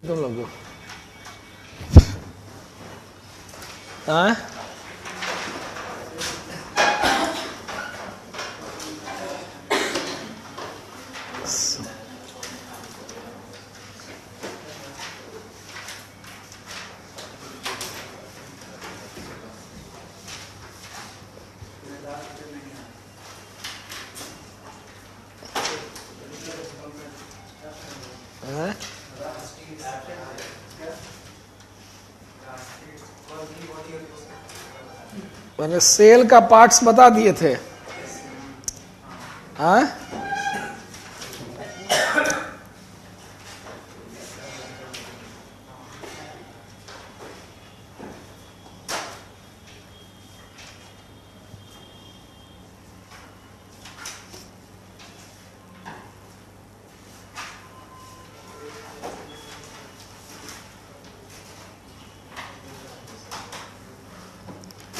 तुम लोग हाँ हाँ? मैंने सेल का पार्ट्स बता दिए थे। हाँ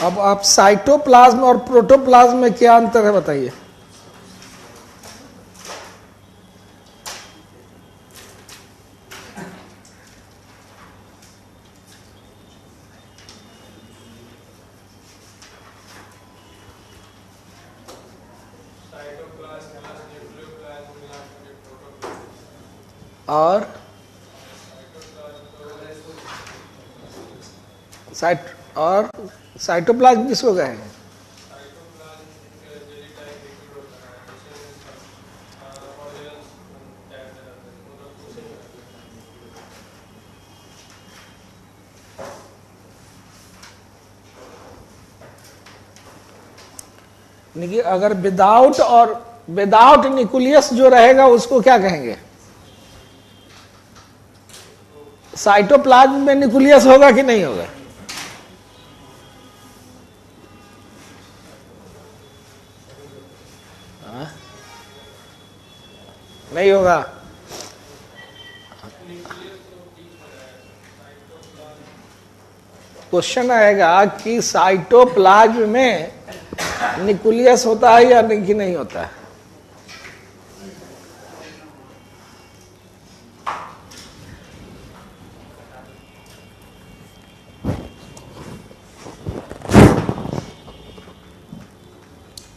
अब आप साइटोप्लाज्म और प्रोटोप्लाज्म में क्या अंतर है बताइए। और साइटोप्लाज्म किसको कहेंगे? देखिए, अगर विदाउट न्यूक्लियस जो रहेगा उसको क्या कहेंगे? साइटोप्लाज्म में न्यूक्लियस होगा कि नहीं होगा? नहीं होगा। क्वेश्चन आएगा कि साइटोप्लाज्म में न्यूक्लियस होता है या नहीं होता है।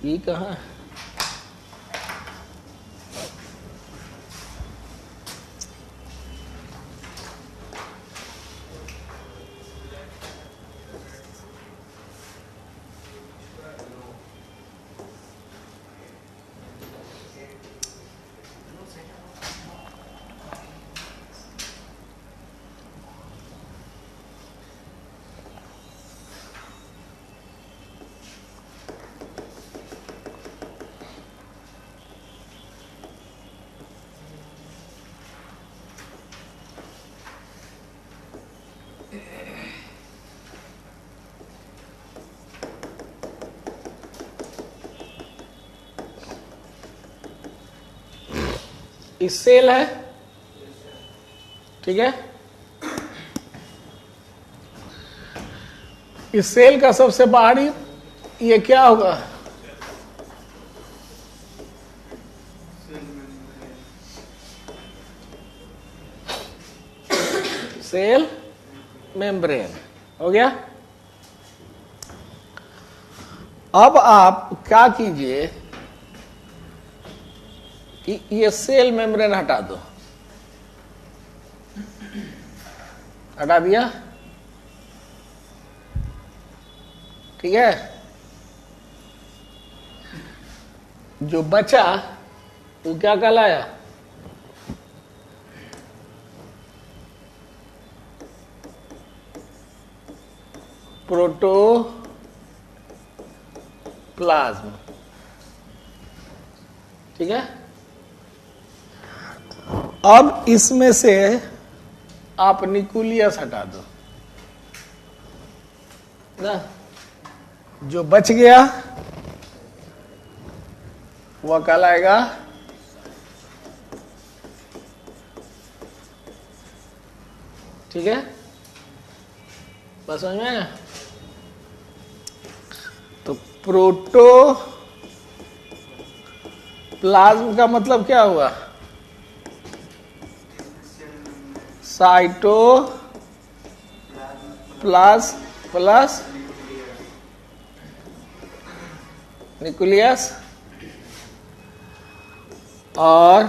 ये कहाँ है? इस सेल है, ठीक है। इस सेल का सबसे बाहरी ये क्या होगा? सेल मेम्ब्रेन हो गया। अब आप क्या कीजिए कि ये सेल मेम्ब्रेन हटा दो। हटा दिया, ठीक है। जो बचा वो क्या कहलाया? प्रोटोप्लाज्म, ठीक है। अब इसमें से आप न्यूक्लियस हटा दो ना। जो बच गया वह कहलाएगा ठीक है। बस समझ में आया? तो प्रोटोप्लाज्म का मतलब क्या हुआ? साइटो प्लस प्लस न्यूक्लियस और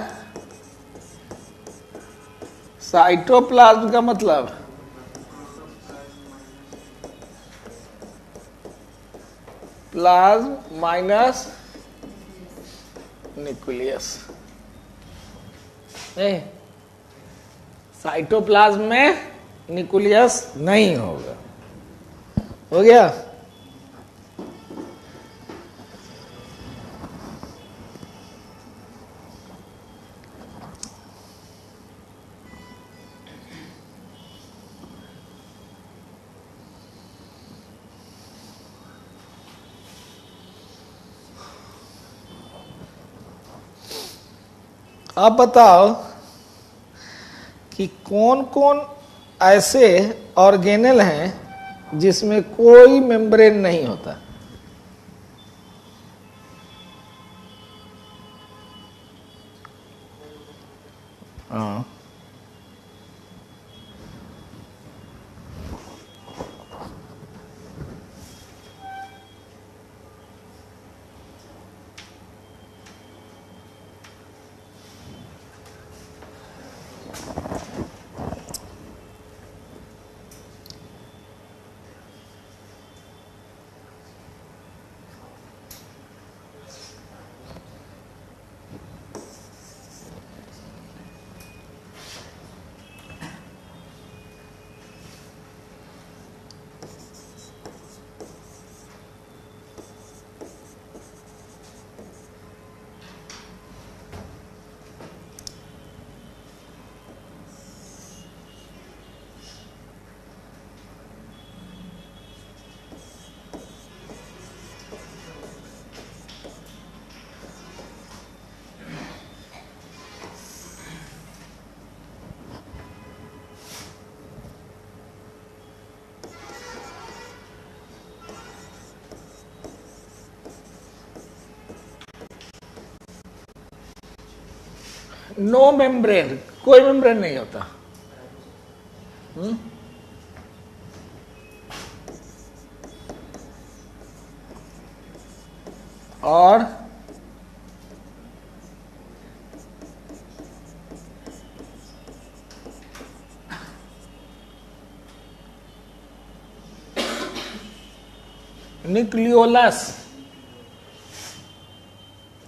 साइटोप्लाज्म का मतलब प्लाज्म माइनस न्यूक्लियस। नहीं, साइटोप्लाज्म में न्यूक्लियस नहीं होगा। हो गया? अब बताओ कि कौन कौन ऐसे ऑर्गेनेल हैं जिसमें कोई मेम्ब्रेन नहीं होता। हाँ, नो मेम्ब्रेन, कोई मेम्ब्रेन नहीं होता। और न्यूक्लियोलस,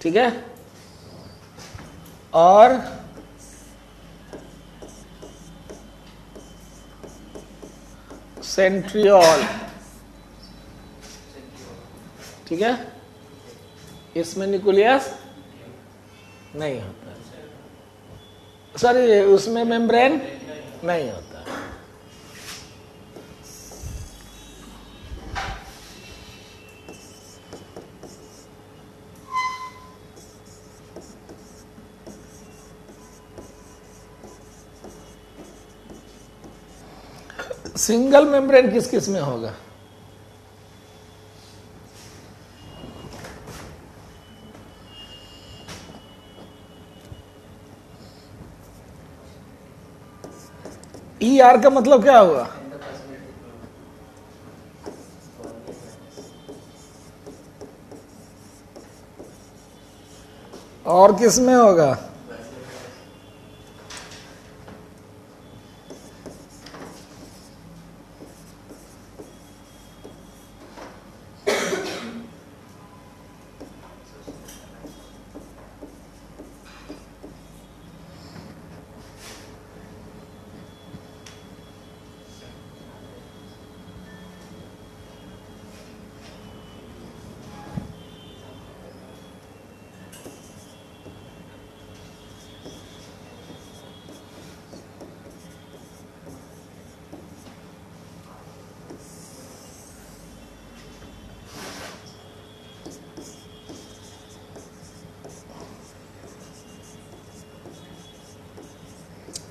ठीक है, और सेंट्रियोल, ठीक है, इसमें न्यूक्लियस नहीं होता। सॉरी, उसमें मेम्ब्रेन नहीं होता। सिंगल मेम्ब्रेन किस किस में होगा? ER का मतलब क्या हुआ? और किस में होगा?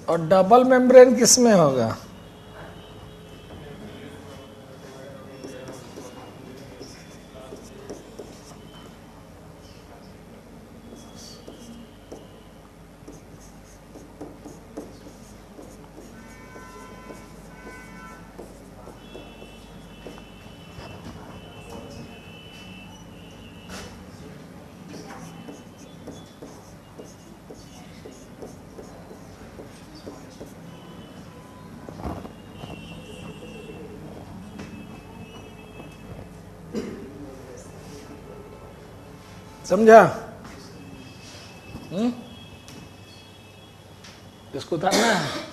और डबल मेम्ब्रेन किस में होगा? समझा? इसको उतारना है।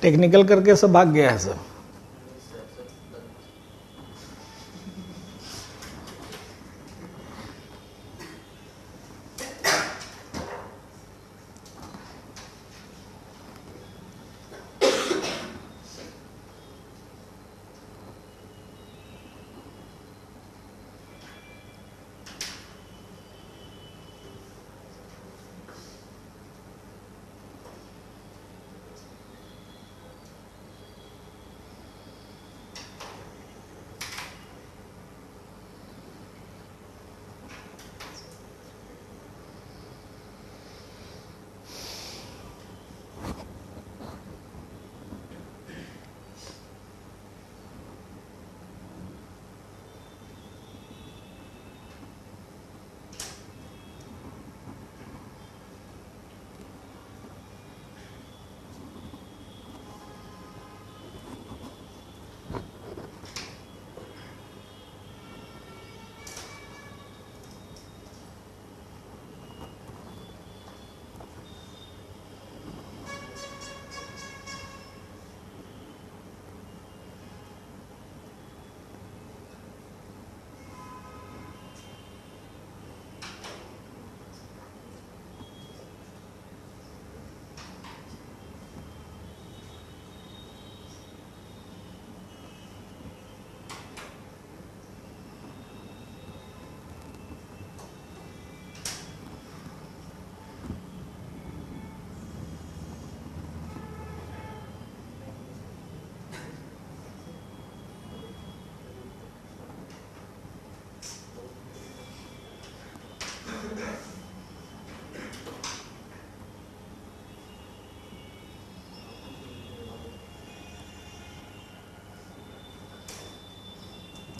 टेक्निकल करके सब भाग गया है सब।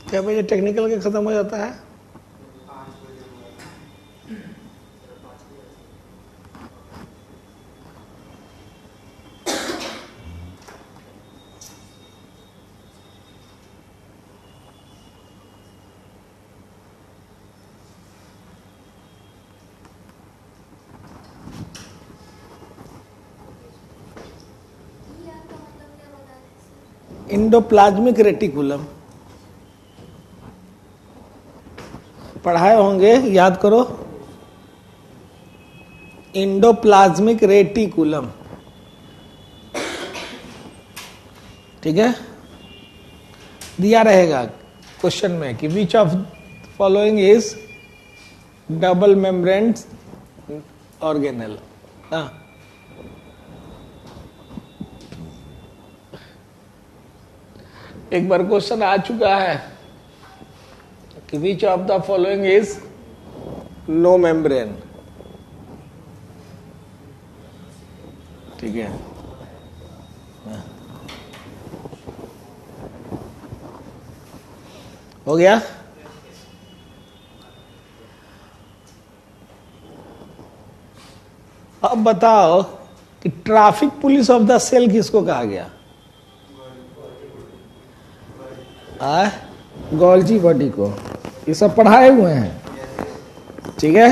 क्या बजे टेक्निकल के खत्म हो जाता है? इंडोप्लाज्मिक रेटिकुलम पढ़ाए होंगे, याद करो। इंडोप्लाज्मिक रेटिकुलम, ठीक है, दिया रहेगा क्वेश्चन में कि which of following is double membrane organelle. एक बार क्वेश्चन आ चुका है कि which of the following is no membrane, ठीक है। हो गया? अब बताओ कि traffic police of the cell किसको कहा गया? गोल्जी बॉडी को। ये सब पढ़ाए हुए हैं, ठीक है।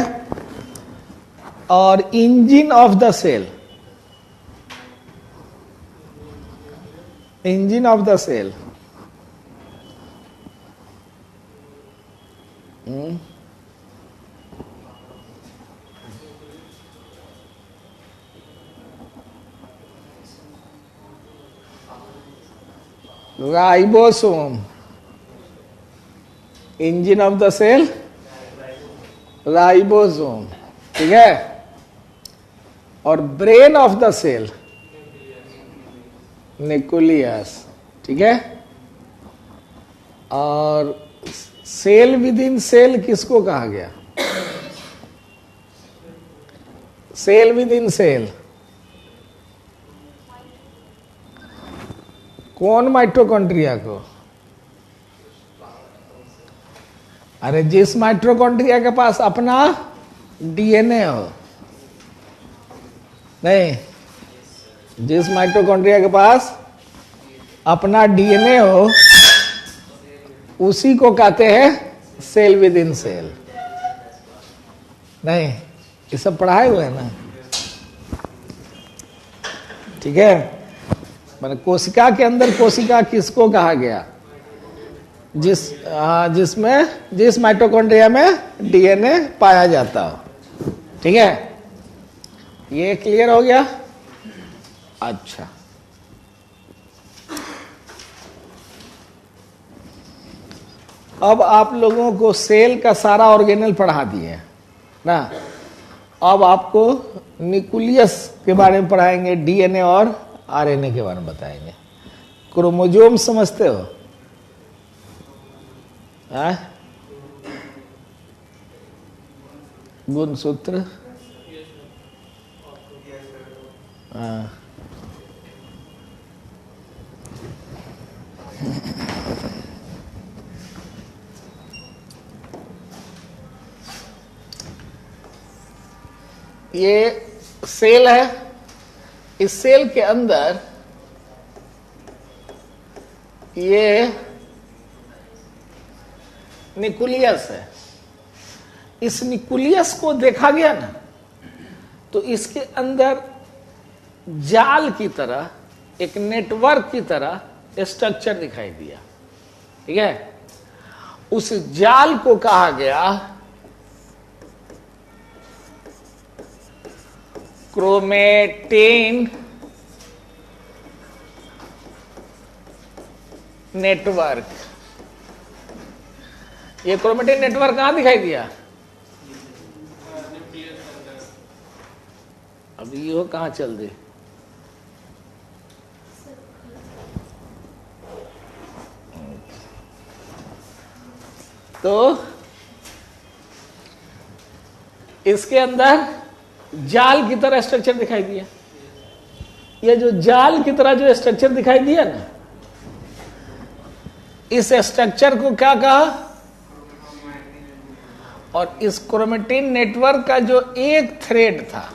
और engine of the cell, engine of the cell ribosome. Engine of the cell ribosome, ठीक है। और brain of the cell nucleus, ठीक है। और सेल विद इन सेल किसको कहा गया? सेल विद इन सेल कौन माइटोकॉन्ड्रिया को? अरे जिस माइटोकॉन्ड्रिया के पास अपना डीएनए हो, नहीं, जिस माइटोकॉन्ड्रिया के पास अपना डीएनए हो उसी को कहते हैं सेल विद इन सेल। नहीं, ये सब पढ़ाए हुए है ना, ठीक है। मैंने कोशिका के अंदर कोशिका किसको कहा गया? जिस माइटोकॉन्ड्रिया में डीएनए पाया जाता हो, ठीक है। ये क्लियर हो गया? अच्छा, अब आप लोगों को सेल का सारा ऑर्गेनल पढ़ा दिए ना। अब आपको न्यूक्लियस के बारे में पढ़ाएंगे, डीएनए और आरएनए के बारे में बताएंगे। क्रोमोजोम समझते हो? गुणसूत्र, ये सेल है। इस सेल के अंदर ये न्यूक्लियस है। इस न्यूक्लियस को देखा गया ना, तो इसके अंदर जाल की तरह, एक नेटवर्क की तरह स्ट्रक्चर दिखाई दिया, ठीक है। उस जाल को कहा गया क्रोमेटिन नेटवर्क। ये क्रोमेटिन नेटवर्क कहां दिखाई दिया? अभी ये कहां चल रही? तो इसके अंदर जाल की तरह स्ट्रक्चर दिखाई दिया। ये जो जाल की तरह जो स्ट्रक्चर दिखाई दिया ना, इस स्ट्रक्चर को क्या कहा? और इस क्रोमेटिन नेटवर्क का जो एक थ्रेड था,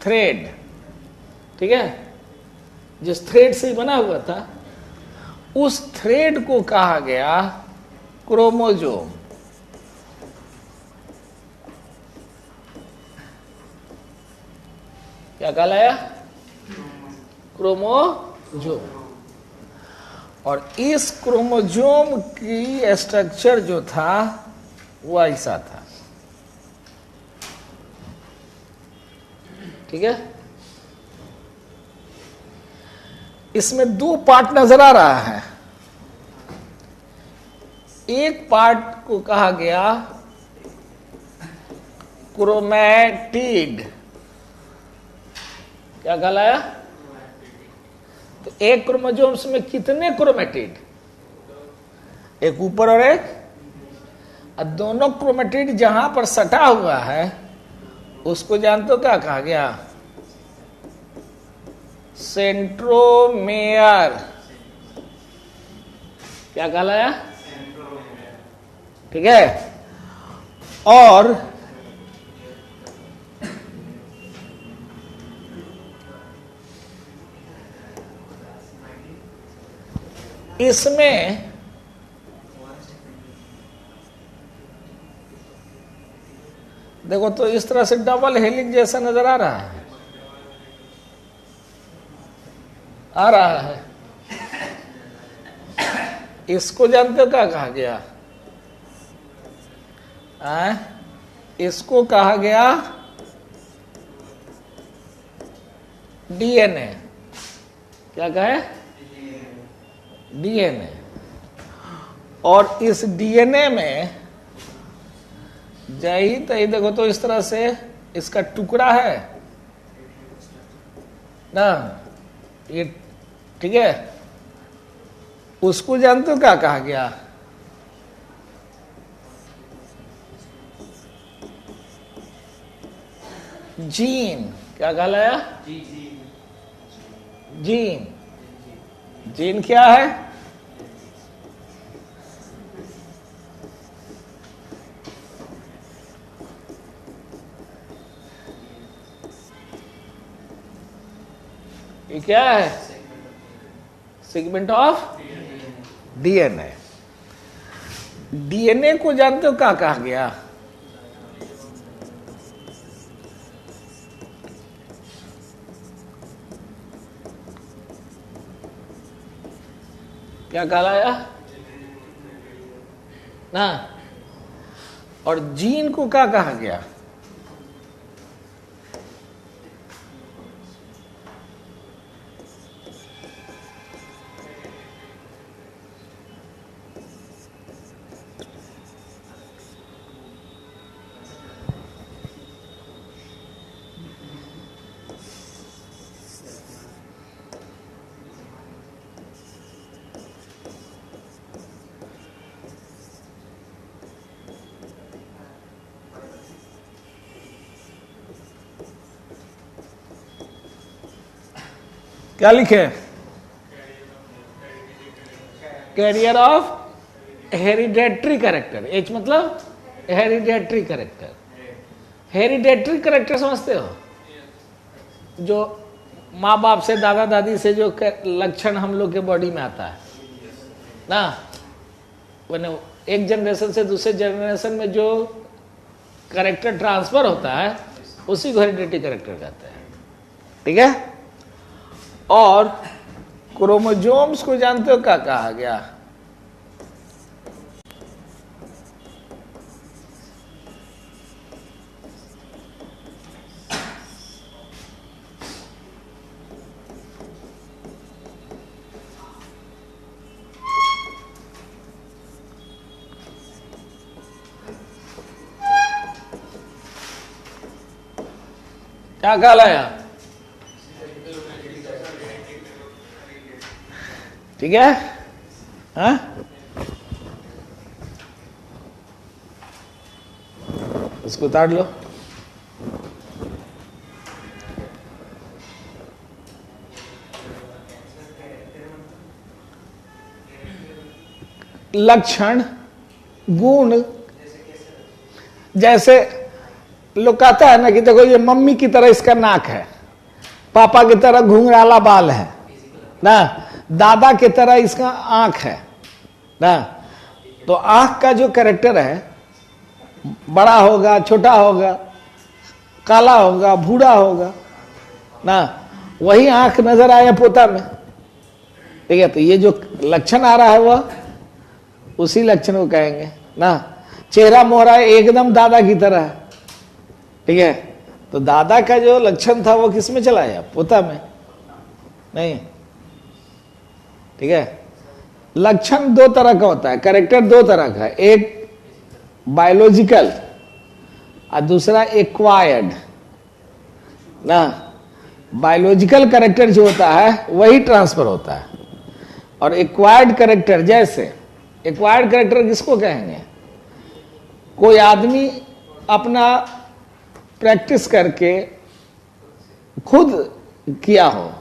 थ्रेड, ठीक है, जिस थ्रेड से बना हुआ था, उस थ्रेड को कहा गया क्रोमोजोम। क्या कहलाया? क्रोमोजोम। और इस क्रोमोजोम की स्ट्रक्चर जो था वो ऐसा था, ठीक है। इसमें दो पार्ट नजर आ रहा है। एक पार्ट को कहा गया क्रोमैटिड। क्या कहलाया? तो एक क्रोमोजोम्स में कितने क्रोमैटिड? एक ऊपर और एक, और दोनों क्रोमैटिड जहां पर सटा हुआ है उसको जानते हो क्या कहा गया? सेंट्रोमेयर। क्या कहलाया? ठीक है। और इसमें देखो तो इस तरह से डबल हेलिक्स जैसा नजर आ रहा है, आ रहा है। इसको जानते हो क्या कहा गया? इसको कहा गया डीएनए। क्या कहे? डीएनए। और इस डीएनए में जही तही देखो तो इस तरह से इसका टुकड़ा है ना, ये ठीक है। उसको जानते हो क्या कहा गया? जीन। क्या कहलाया? जीन। जीन क्या है? ये क्या है? Segment of DNA. डीएनए को जानते हो क्या कहा गया? क्या कहलाया ना? और जीन को क्या कहा गया? क्या लिखे? Carrier of hereditary character. H मतलब हेरिडेटरी कैरेक्टर। हेरिडेटरी कैरेक्टर समझते हो? जो माँ बाप से, दादा दादी से जो लक्षण हम लोग के बॉडी में आता है ना, मैंने एक जनरेशन से दूसरे जनरेशन में जो कैरेक्टर ट्रांसफर होता है उसी को हेरिडेटरी कैरेक्टर कहते हैं। ठीक है? और क्रोमोजोम्स को जानते हो क्या कहा गया? क्या कहलाया? ठीक है? हाँ? उसको उतार लो। लक्षण, गुण, जैसे लोग कहता है ना कि देखो ये मम्मी की तरह इसका नाक है, पापा की तरह घुंघराला बाल है ना, दादा की तरह इसका आंख है ना। तो आंख का जो कैरेक्टर है, बड़ा होगा, छोटा होगा, काला होगा, भूरा होगा ना, वही आंख नजर आया पोता में। ठीक है? तो ये जो लक्षण आ रहा है वह उसी लक्षण को कहेंगे ना। चेहरा मोहरा एकदम दादा की तरह है। ठीक है? तो दादा का जो लक्षण था वो किस में चला गया? पोता में नहीं। ठीक है? लक्षण दो तरह का होता है, कैरेक्टर दो तरह का है, एक बायोलॉजिकल और दूसरा एक्वायर्ड ना। बायोलॉजिकल कैरेक्टर जो होता है वही ट्रांसफर होता है, और एक्वायर्ड कैरेक्टर, जैसे एक्वायर्ड कैरेक्टर किसको कहेंगे? कोई आदमी अपना प्रैक्टिस करके खुद किया हो,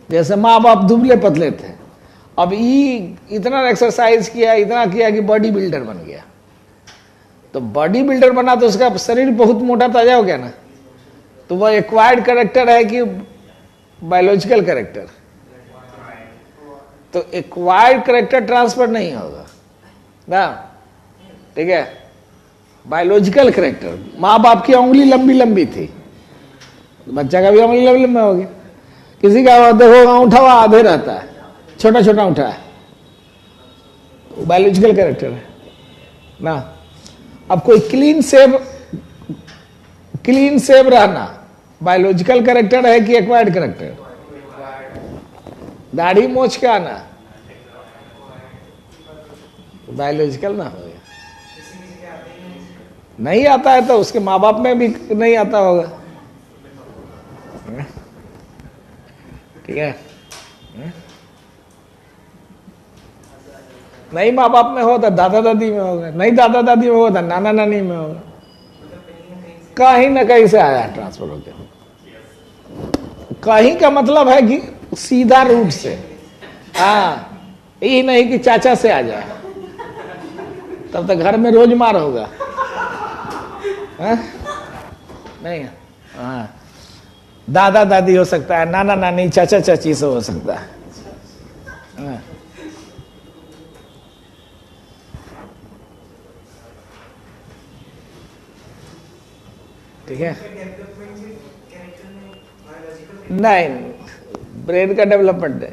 जैसे माँ बाप दुबले पतले थे, अब इतना एक्सरसाइज किया, इतना किया कि बॉडी बिल्डर बन गया। तो बॉडी बिल्डर बना तो उसका शरीर बहुत मोटा ताजा हो गया ना। तो वह एक्वायर्ड कैरेक्टर है कि बायोलॉजिकल कैरेक्टर? तो एक्वायर्ड कैरेक्टर ट्रांसफर नहीं होगा ना। ठीक है? बायोलॉजिकल कैरेक्टर, माँ बाप की उंगली लंबी लंबी थी, बच्चा का भी उंगली लंबी लंबी होगी। किसी का देखो अंगूठा वह आधे रहता है, छोटा छोटा अंगूठा है, बायोलॉजिकल कैरेक्टर है ना। अब कोई क्लीन सेव रहना बायोलॉजिकल कैरेक्टर है कि एक्वायर्ड कैरेक्टर? दाढ़ी मोछ का आना बायोलॉजिकल ना हो। नहीं आता है तो उसके माँ बाप में भी नहीं आता होगा। ठीक है? नहीं माँ बाप में हो तो दादा दादी में होगा, नहीं दादा दादी में हो तो नाना नानी में होगा, कहीं ना कहीं से आया ट्रांसफर होकर। कहीं का मतलब है कि सीधा रूट से, हाँ, यही नहीं कि चाचा से आ जाए, तब तक घर में रोज मार होगा। हाँ? नहीं, हाँ, दादा दादी हो सकता है, नाना नानी चाचा चाची से हो सकता है। हाँ। ठीक है, नहीं, ब्रेन का डेवलपमेंट है।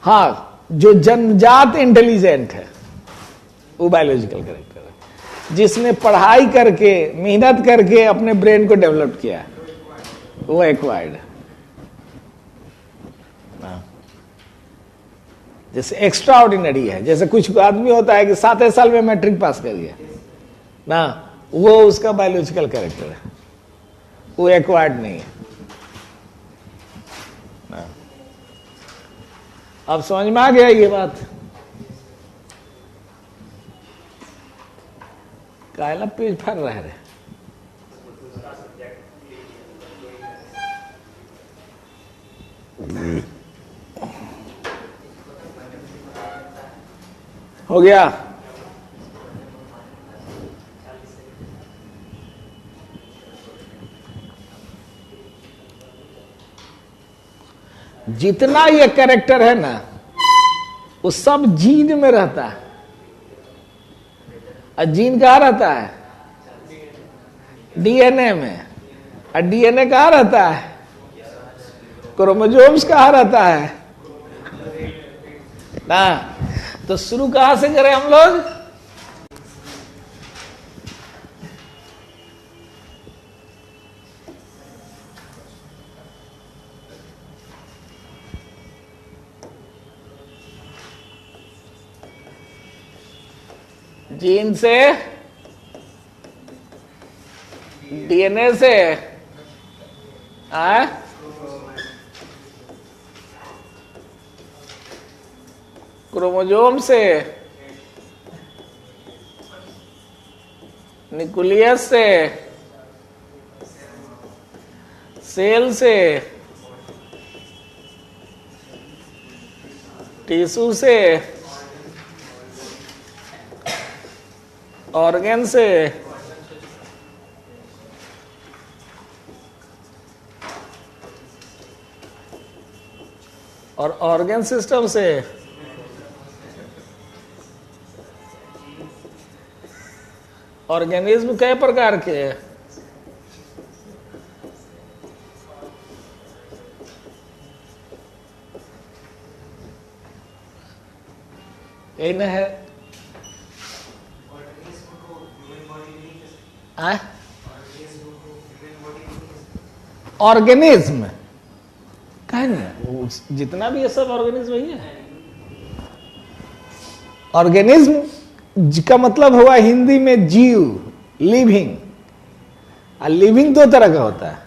हाँ, जो जन्मजात इंटेलिजेंट है वो बायोलॉजिकल कैरेक्टर है। जिसने पढ़ाई करके मेहनत करके अपने ब्रेन को डेवलप किया वो एक्वायर्ड है। जैसे एक्स्ट्रा ऑर्डिनरी है, जैसे कुछ आदमी होता है कि 7 साल में मैट्रिक पास कर गया ना, वो उसका बायोलॉजिकल कैरेक्टर है, वो एक्वायर्ड नहीं है ना। अब समझ में आ गया ये बात? कायला पेज फर रहे रे। हो गया? जितना ये कैरेक्टर है ना वो सब जीन में रहता है। और जीन कहाँ रहता है? डीएनए में। और डीएनए कहाँ रहता है? क्रोमोसोम्स कहाँ रहता है ना। तो शुरू कहां से करें हम लोग? जीन से, डीएनए से, क्रोमोसोम से, न्यूक्लियस से, सेल से, टिश्यू से, ऑर्गन से, और ऑर्गन सिस्टम से, ऑर्गेनिज्म कई प्रकार के हैं? यही न है? ऑर्गेनिज्म कहे ना, जितना भी ये सब ऑर्गेनिज्म ही है। ऑर्गेनिज्म का मतलब हुआ हिंदी में जीव, लिविंग। और लिविंग 2 तरह का होता है।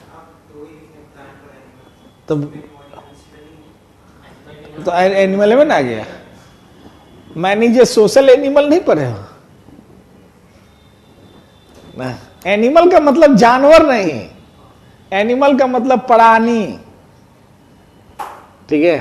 तो एनिमल में ना आ गया। मैंने जो सोशल एनिमल नहीं पढ़े हो ना। एनिमल का मतलब जानवर नहीं, एनिमल का मतलब प्राणी। ठीक है?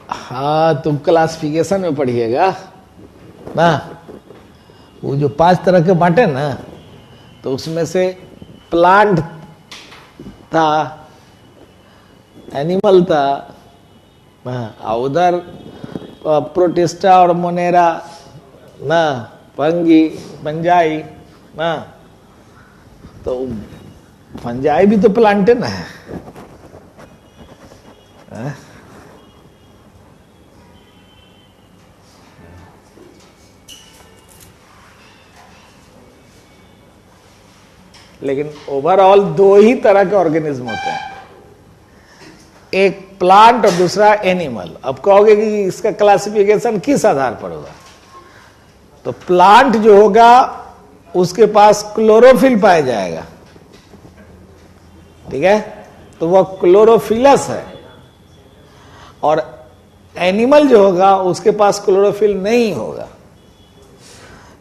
हाँ, तुम क्लासिफिकेशन में पढ़िएगा ना। वो जो 5 तरह के बांटे ना, तो उसमें से प्लांट था, एनिमल था, उधर प्रोटिस्टा और मोनेरा ना, फंगी, फंजाई ना। तो फंजाई भी तो प्लांट है ना। लेकिन ओवरऑल दो ही तरह के ऑर्गेनिज्म होते हैं, एक प्लांट और दूसरा एनिमल। अब कहोगे कि इसका क्लासिफिकेशन किस आधार पर होगा? तो प्लांट जो होगा उसके पास क्लोरोफिल पाया जाएगा, ठीक है, तो वह क्लोरोफिलस है। और एनिमल जो होगा उसके पास क्लोरोफिल नहीं होगा।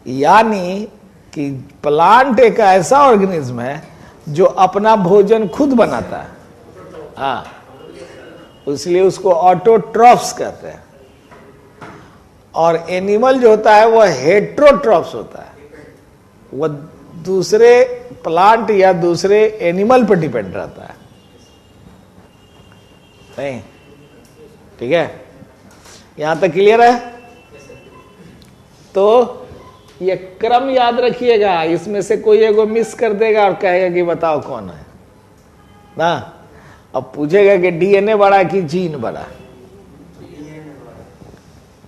यानी कि प्लांट एक ऐसा ऑर्गेनिज्म है जो अपना भोजन खुद बनाता है, हाँ, इसलिए उसको ऑटोट्रॉफ्स कहते हैं। और एनिमल जो होता है वह हेट्रोट्रॉफ्स होता है, वह दूसरे प्लांट या दूसरे एनिमल पर डिपेंड रहता है। नहीं, ठीक है, यहां तक क्लियर है? तो ये क्रम याद रखिएगा, इसमें से कोई एगो मिस कर देगा और कहेगा कि बताओ कौन है ना। अब पूछेगा कि डीएनए बड़ा कि जीन बड़ा?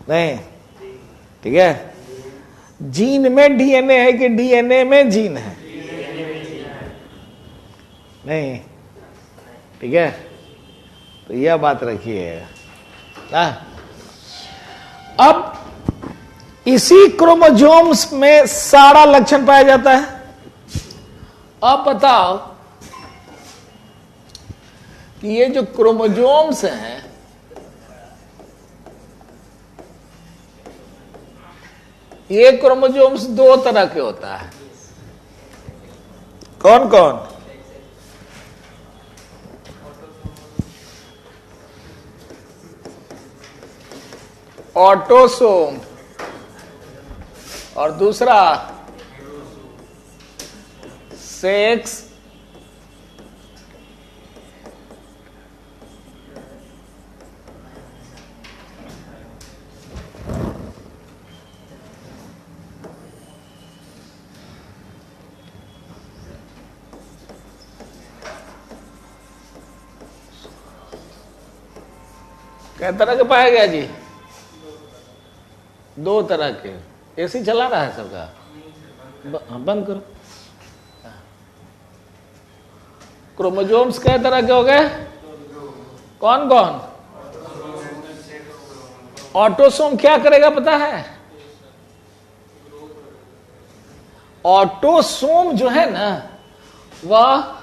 नहीं, ठीक है, जीन में डीएनए है कि डीएनए में जीन है? नहीं, ठीक है, तो यह बात रखिएगा ना। अब इसी क्रोमोसोम्स में सारा लक्षण पाया जाता है। अब बताओ कि ये जो क्रोमोसोम्स हैं, ये क्रोमोसोम्स दो तरह के होता है। कौन कौन? ऑटोसोम और दूसरा सेक्स कै तरह के पाया गया जी? दो तरह के। एसी चला रहा है सबका? बंद करो। क्रोमोसोम्स कै तरह के हो गए? कौन कौन? ऑटोसोम क्या करेगा पता है? ऑटोसोम जो है ना, वह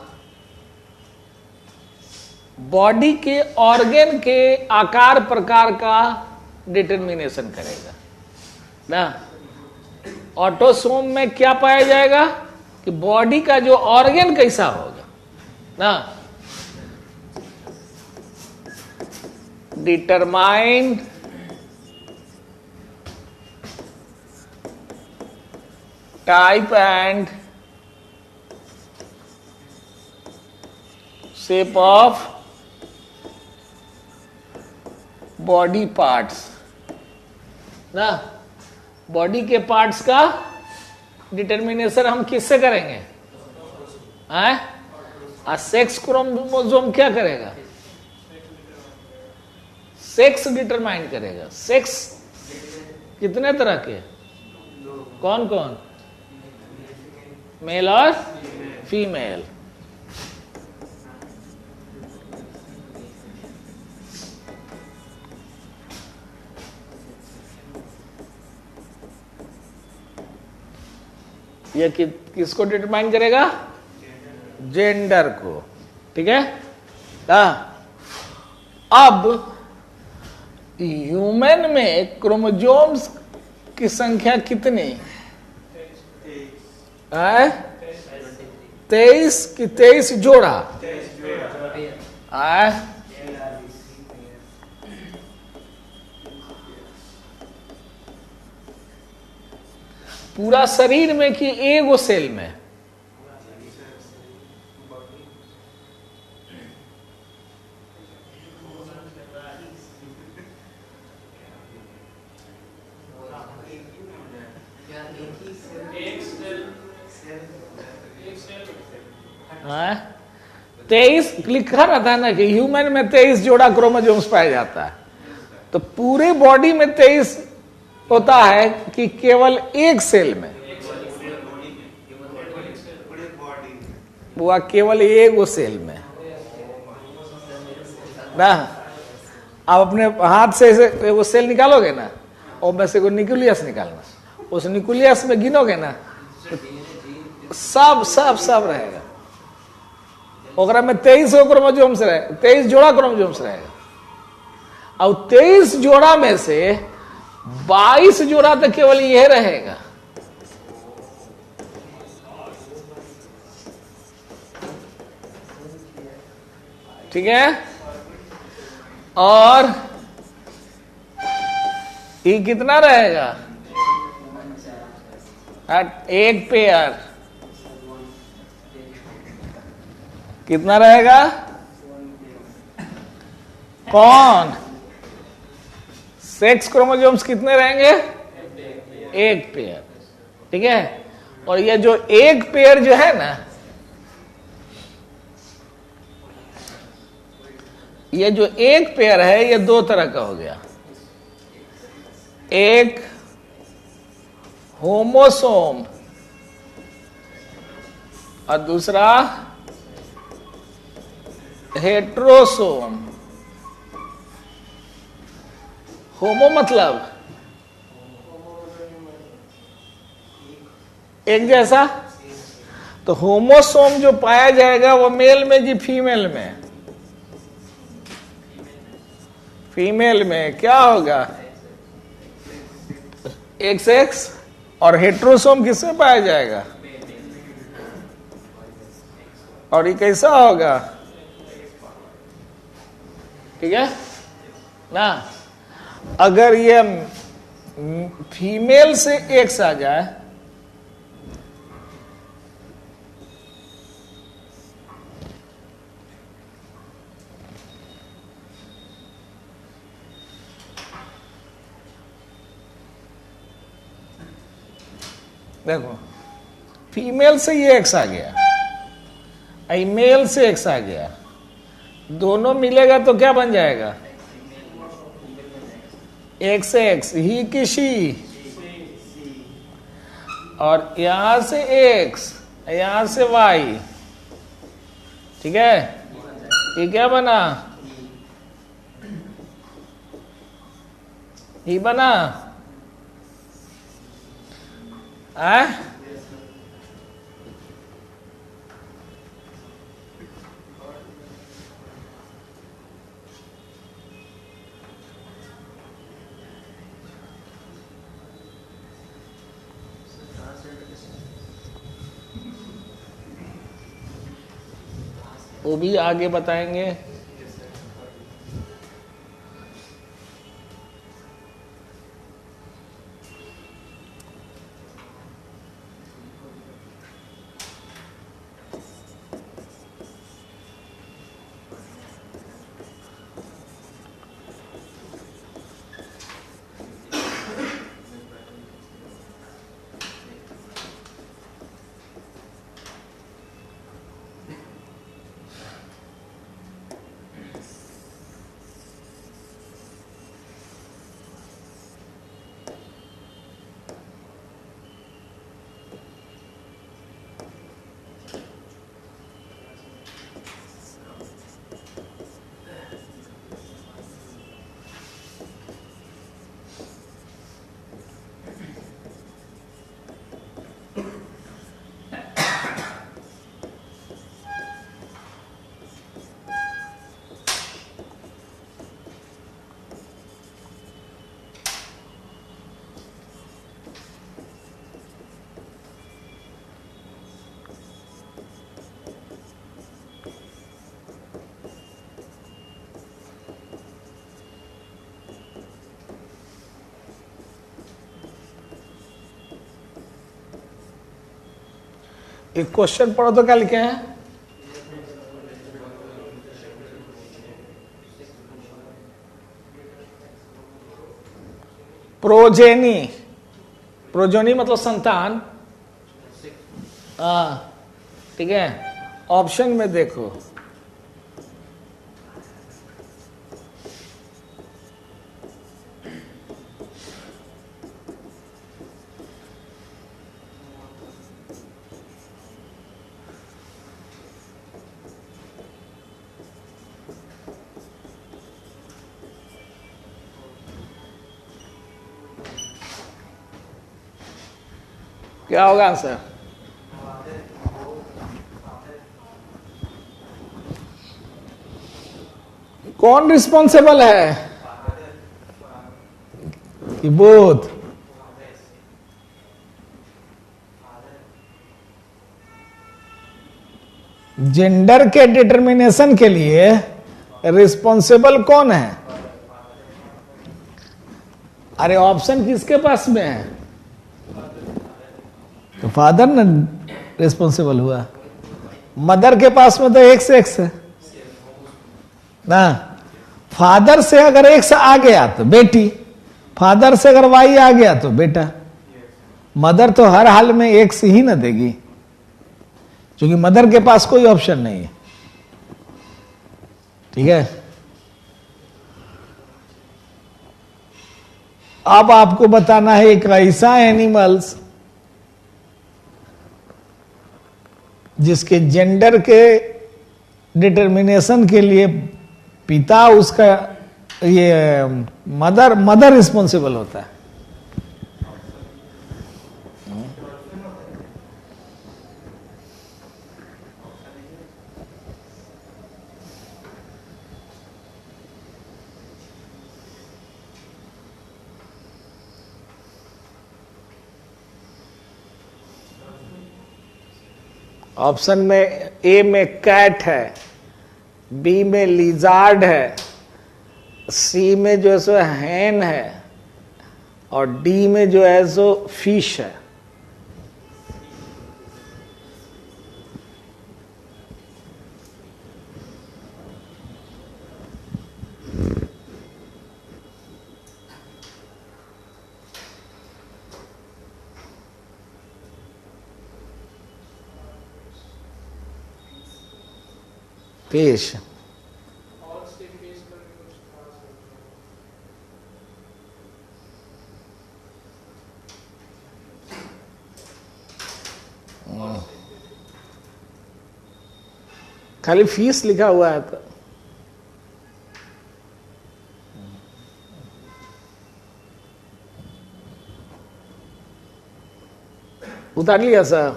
बॉडी के ऑर्गन के आकार प्रकार का डिटर्मिनेशन करेगा ना। ऑटोसोम में क्या पाया जाएगा कि बॉडी का जो ऑर्गन कैसा होगा ना, determine type and shape of body parts ना। बॉडी के पार्ट्स का डिटर्मिनेशन हम किससे करेंगे? सेक्स क्रोमोसोम क्या करेगा? सेक्स डिटरमाइन करेगा। सेक्स कितने तरह के? कौन कौन? मेल और फीमेल। ये किसको डिटरमाइन करेगा? जेंडर को, ठीक है। अब ह्यूमन में क्रोमोसोम्स की संख्या कितनी है? 23 की 23 जोड़ा है। पूरा शरीर में कि एगो सेल में? हाँ, 23 लिखा रहता है ना कि ह्यूमन में 23 जोड़ा क्रोमोसोम्स पाया जाता है। तो पूरे बॉडी में 23 होता है कि केवल एक सेल में? वो केवल एगो सेल में ना। आप अपने हाथ से ऐसे वो सेल निकालोगे ना, और में से न्यूक्लियस निकालना, उस न्यूक्लियस में गिनोगे ना तो सब सब सब रहेगा। ओकरा में 23 क्रोमोसोम्स रहे, 23 जोड़ा क्रोमोसोम्स रहेगा, और 23 जोड़ा में से 22 जोड़ा तो केवल यह रहेगा। ठीक है, और ये कितना रहेगा? एक पेयर कितना रहेगा? कौन? सेक्स क्रोमोसोम्स कितने रहेंगे? एक पेयर। ठीक है, और ये जो एक पेयर जो है ना, ये जो एक पेयर है ये दो तरह का हो गया। एक होमोसोम और दूसरा हेट्रोसोम। होमो मतलब एक जैसा, तो होमोसोम जो पाया जाएगा वो मेल में कि फीमेल में? फीमेल में क्या होगा? XX। और हेट्रोसोम किसमें पाया जाएगा? और ये कैसा होगा? ठीक है ना। अगर ये फीमेल से X आ जाए देखो, फीमेल से ये X आ गया, मेल से X आ गया, दोनों मिलेगा तो क्या बन जाएगा? XX, ही की शी, और यहां से X, यहां से Y। ठीक है, ये क्या बना? ही बना। वो भी आगे बताएंगे। एक क्वेश्चन पढ़ो तो क्या लिखे हैं? प्रोजेनी, प्रोजेनी मतलब संतान। हाँ ठीक है, ऑप्शन में देखो, क्या होगा आंसर? कौन रिस्पॉन्सिबल है कि बोथ? जेंडर के डिटर्मिनेशन के लिए रिस्पॉन्सिबल कौन है? अरे ऑप्शन किसके पास में है? तो फादर ना रिस्पॉन्सिबल हुआ। मदर के पास में तो एक्स एक्स है ना। फादर से अगर एक्स आ गया तो बेटी, फादर से अगर वाई आ गया तो बेटा। मदर तो हर हाल में एक्स ही ना देगी, क्योंकि मदर के पास कोई ऑप्शन नहीं है। ठीक है, अब आपको बताना है एक ऐसा एनिमल्स जिसके जेंडर के डिटर्मिनेशन के लिए पिता उसका ये मदर रिस्पॉन्सिबल होता है। ऑप्शन में ए में कैट है, बी में लिजार्ड है, सी में जो है सो हैन है, और डी में जो है सो फिश है। फिश। खाली फीस लिखा हुआ है तो उतार लिया सर।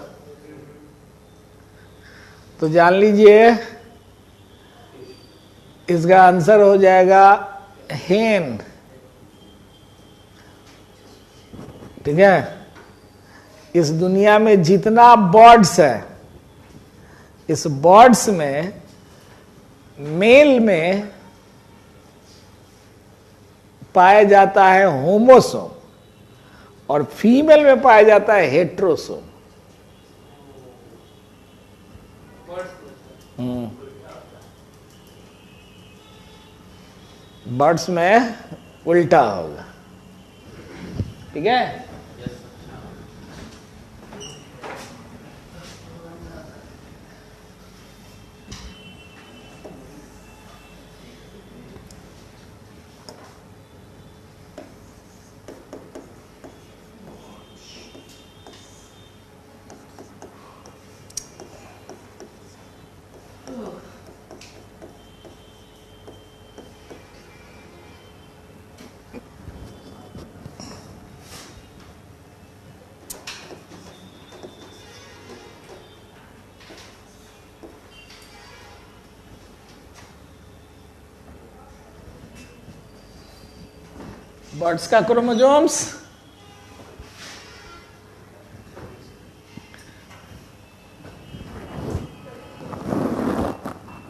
तो जान लीजिए इसका आंसर हो जाएगा हेन। ठीक है, इस दुनिया में जितना बर्ड्स है, इस बर्ड्स में मेल में पाया जाता है होमोसोम और फीमेल में पाया जाता है हेट्रोसोम। बर्ड्स में उल्टा होगा। ठीक है, बर्ड्स का क्रोमोसोम्स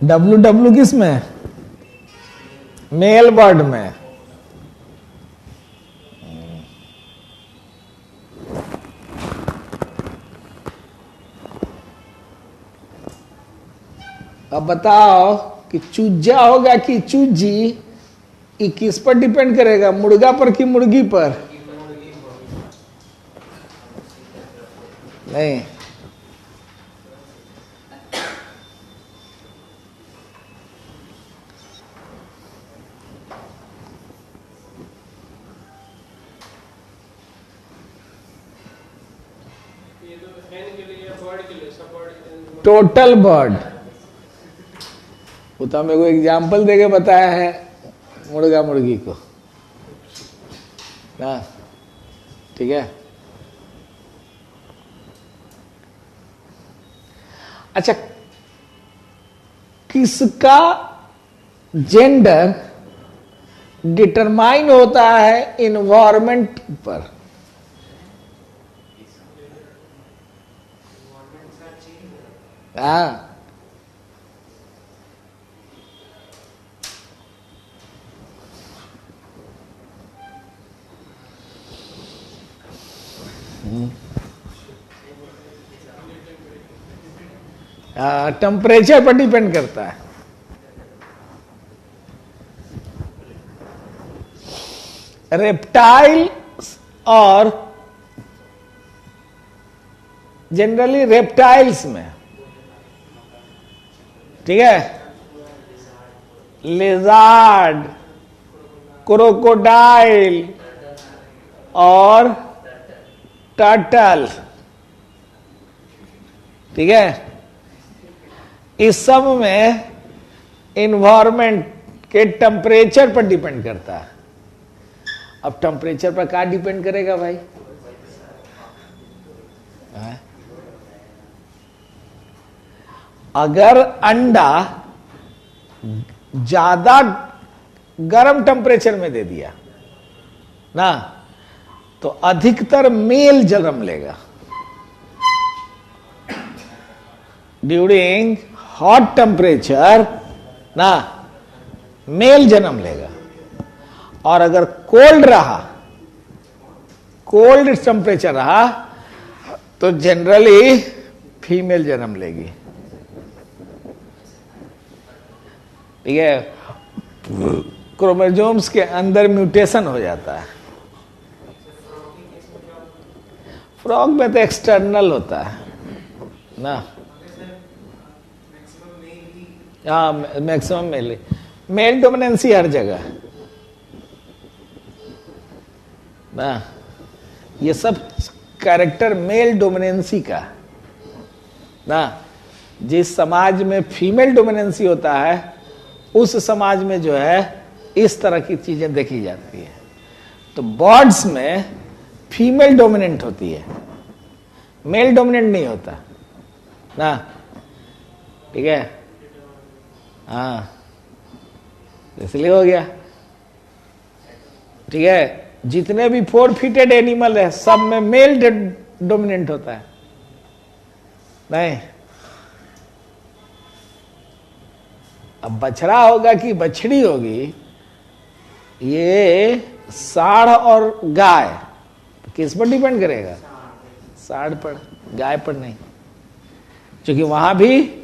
WW किस में? मेल बर्ड में। अब बताओ कि चूजा होगा कि चूजी, ये किस पर डिपेंड करेगा? मुर्गा पर कि मुर्गी पर? नहीं, टोटल बर्ड। वो तो मेरे को एग्जाम्पल देके बताया है मुर्गा मुर्गी को ना। ठीक है, अच्छा, किसका जेंडर डिटरमाइन होता है इन्वायरमेंट पर? हाँ, टेम्परेचर पर डिपेंड करता है। रेप्टाइल और जनरली रेप्टाइल्स में, ठीक है, लेजार्ड, क्रोकोडाइल और टर्टल, ठीक है, इस सब में इन्वायरमेंट के टेम्परेचर पर डिपेंड करता है। अब टेम्परेचर पर क्या डिपेंड करेगा भाई? अगर अंडा ज्यादा गर्म टेम्परेचर में दे दिया ना, तो अधिकतर मेल जन्म लेगा। ड्यूरिंग हॉट टेम्परेचर ना, मेल जन्म लेगा। और अगर कोल्ड रहा, कोल्ड टेम्परेचर रहा, तो जनरली फीमेल जन्म लेगी, ठीक है। क्रोमोसोम्स के अंदर म्यूटेशन हो जाता है। फ्रॉग में तो एक्सटर्नल होता है ना, हाँ, मैक्सिमम मेल, मेल डोमिनेंसी हर जगह ना। ये सब कैरेक्टर मेल डोमिनेंसी का ना। जिस समाज में फीमेल डोमिनेंसी होता है, उस समाज में जो है इस तरह की चीजें देखी जाती है। तो बर्ड्स में फीमेल डोमिनेंट होती है, मेल डोमिनेंट नहीं होता ना, ठीक है। हाँ, इसलिए हो गया, ठीक है। जितने भी 4 फीटेड एनिमल है, सब में मेल डोमिनेंट होता है नहीं। अब बछड़ा होगा कि बछड़ी होगी, ये सांड और गाय किस पर डिपेंड करेगा? सांड पर, गाय पर नहीं, क्योंकि वहां भी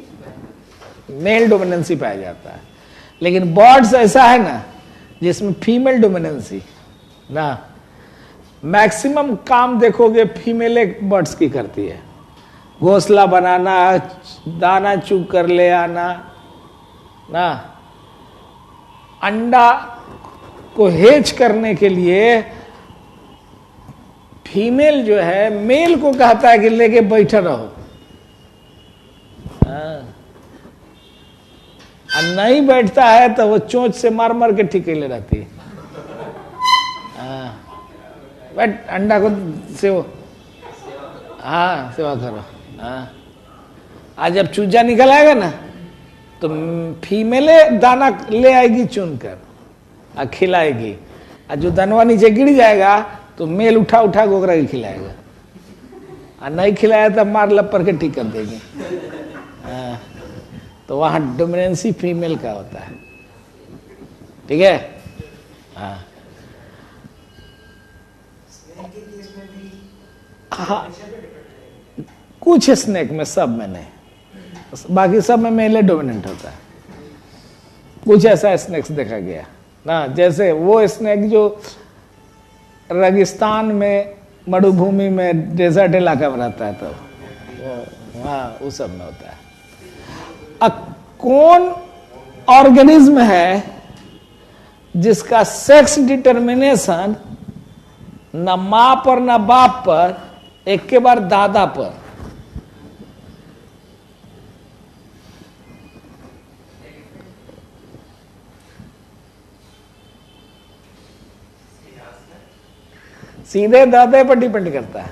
मेल डोमिनेंसी पाया जाता है। लेकिन बर्ड्स ऐसा है ना, जिसमें फीमेल डोमिनेंसी ना। मैक्सिमम काम देखोगे फीमेल बर्ड्स की करती है। घोंसला बनाना, दाना चुग कर ले आना ना, अंडा को हेच करने के लिए फीमेल जो है मेल को कहता है कि लेके बैठा रहो, और नहीं बैठता है तो वो चोंच से मार मार के ठिकेले रहती है। बट अंडा को सेवा, हाँ, सेवा करो। हाँ, आज जब चूजा निकल आएगा ना, तो फीमेले दाना ले आएगी चुनकर और खिलाएगी, और जो दानवा नीचे गिर जाएगा तो मेल उठा उठा गोगरा के खिलाएगा, और नहीं खिलाया तो मार लपर के ठीक कर देगी। हाँ, तो वहां डोमिनेंसी फीमेल का होता है, ठीक है। हाँ, हाँ, कुछ स्नेक में, सब में नहीं, बाकी सब में मेल डोमिनेंट होता है। कुछ ऐसा स्नेक्स देखा गया ना, जैसे वो स्नेक जो रेगिस्तान में, मरुभूमि में, डेजर्ट इलाका में रहता है, तो वहां उस सब में होता है। कौन ऑर्गेनिज्म है जिसका सेक्स डिटर्मिनेशन न मां पर न बाप पर, एक के बार दादा पर? सीधे दादे पर डिपेंड करता है।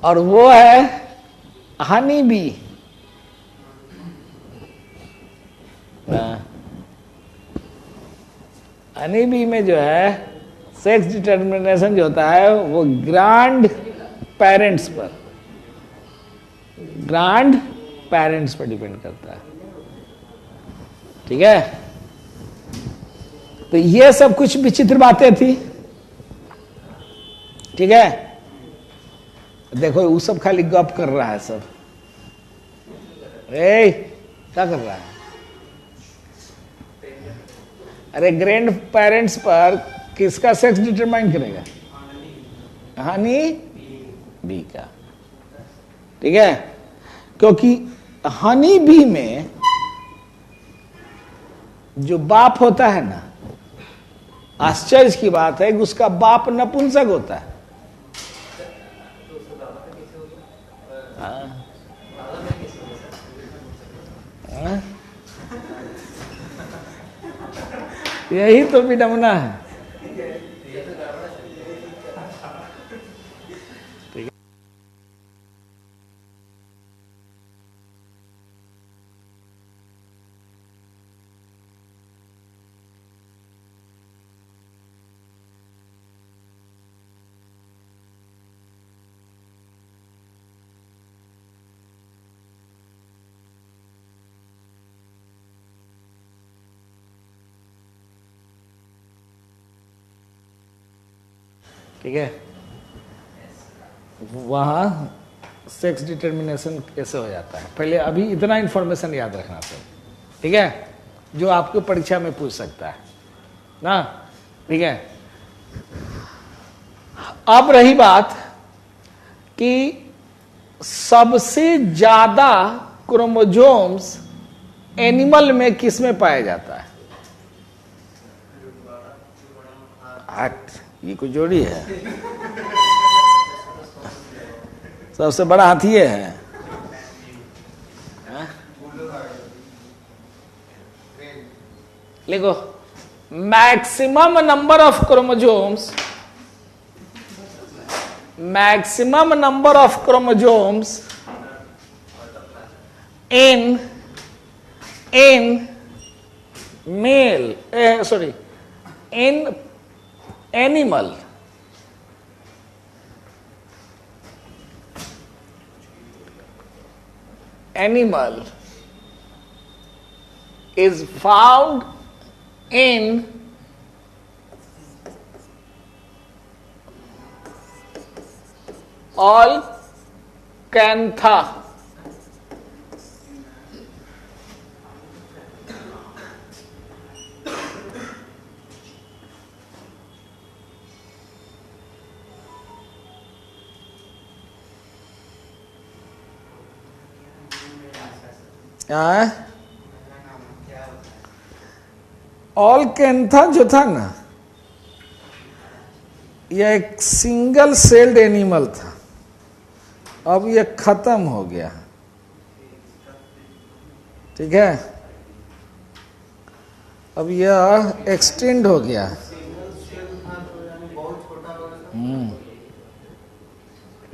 और वो है हनी बी। हनी बी में जो है सेक्स डिटर्मिनेशन जो होता है वो ग्रांड पेरेंट्स पर डिपेंड करता है। ठीक है, तो ये सब कुछ विचित्र बातें थी। ठीक है, देखो वो सब खाली गप कर रहा है सब। क्या कर रहा है? अरे ग्रैंड पेरेंट्स पर किसका सेक्स डिटरमाइन करेगा? हनी बी का। ठीक है, क्योंकि हनी बी में जो बाप होता है ना, आश्चर्य की बात है कि उसका बाप नपुंसक होता है। यही तो विडंबना है। ठीक है, वहां सेक्स डिटर्मिनेशन कैसे हो जाता है, पहले अभी इतना इंफॉर्मेशन याद रखना चाहिए। ठीक है, जो आपको परीक्षा में पूछ सकता है ना। ठीक है, अब रही बात कि सबसे ज्यादा क्रोमोजोम्स एनिमल में किस में पाया जाता है? ये कोई जोड़ी है? सबसे बड़ा हाथी ये है। लिखो, maximum number of chromosomes in male, in animal is found in all cantha. All cantha जो था ना, यह एक सिंगल सेल्ड एनिमल था, अब यह खत्म हो गया। ठीक है, अब यह एक्सटेंड हो गया।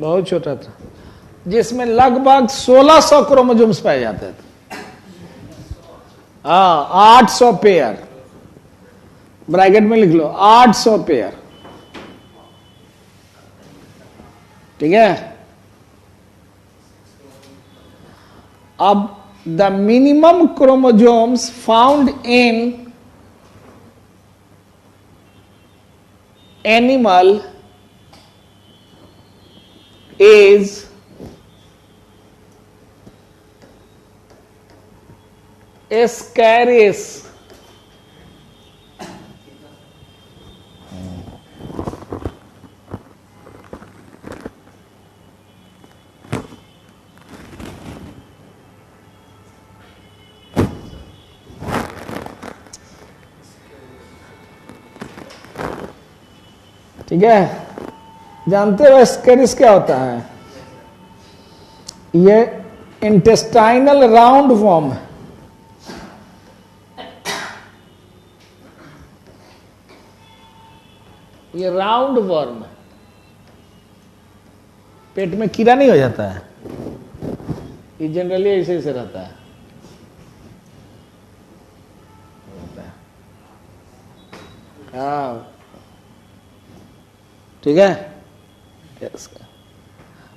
बहुत छोटा था, जिसमें लगभग 1600 क्रोमोसोम्स पाए जाते थे। 800 पेयर, ब्रैकेट में लिख लो 800 पेयर। ठीक है, अब the minimum chromosomes found in animal is Ascaris. ठीक है, जानते हो एस्केरिस क्या होता है? ये इंटेस्टाइनल राउंड वॉर्म है। ये राउंड वर्म है। पेट में कीड़ा नहीं हो जाता है? ये जनरली ऐसे ऐसे रहता है। हाँ, ठीक है।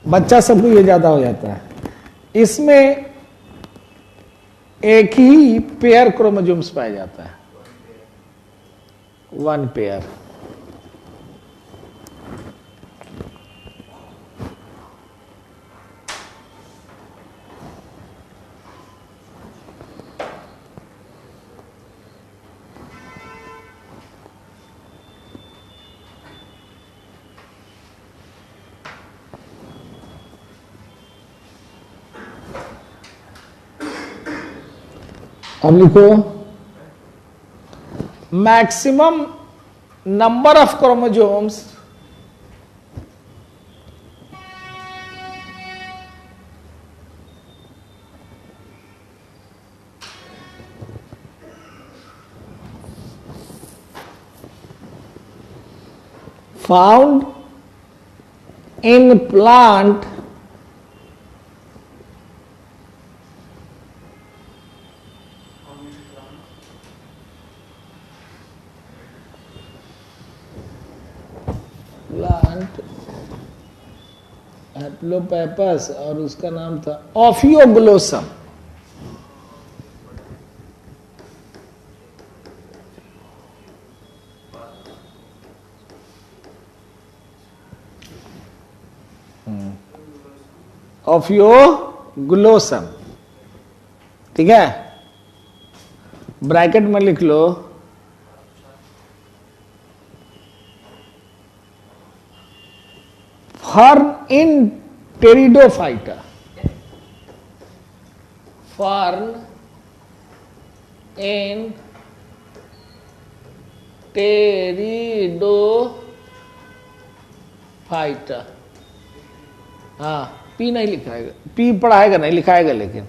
बच्चा सबको ये ज्यादा हो जाता है। इसमें एक ही पेयर क्रोमोसोम्स पाया जाता है, 1 पेयर। अब लिखो, maximum number of chromosomes found in plant हैप्लोपेपस, और उसका नाम था ऑफियोग्लोसम। ऑफियोग्लोसम, ठीक है। ब्रैकेट में लिख लो फर्न इन टेरिडोफाइटा, फर्न इन टेरिडोफाइटा। हाँ, पी नहीं लिखाएगा, पी पढ़ाएगा नहीं, लिखाएगा लेकिन।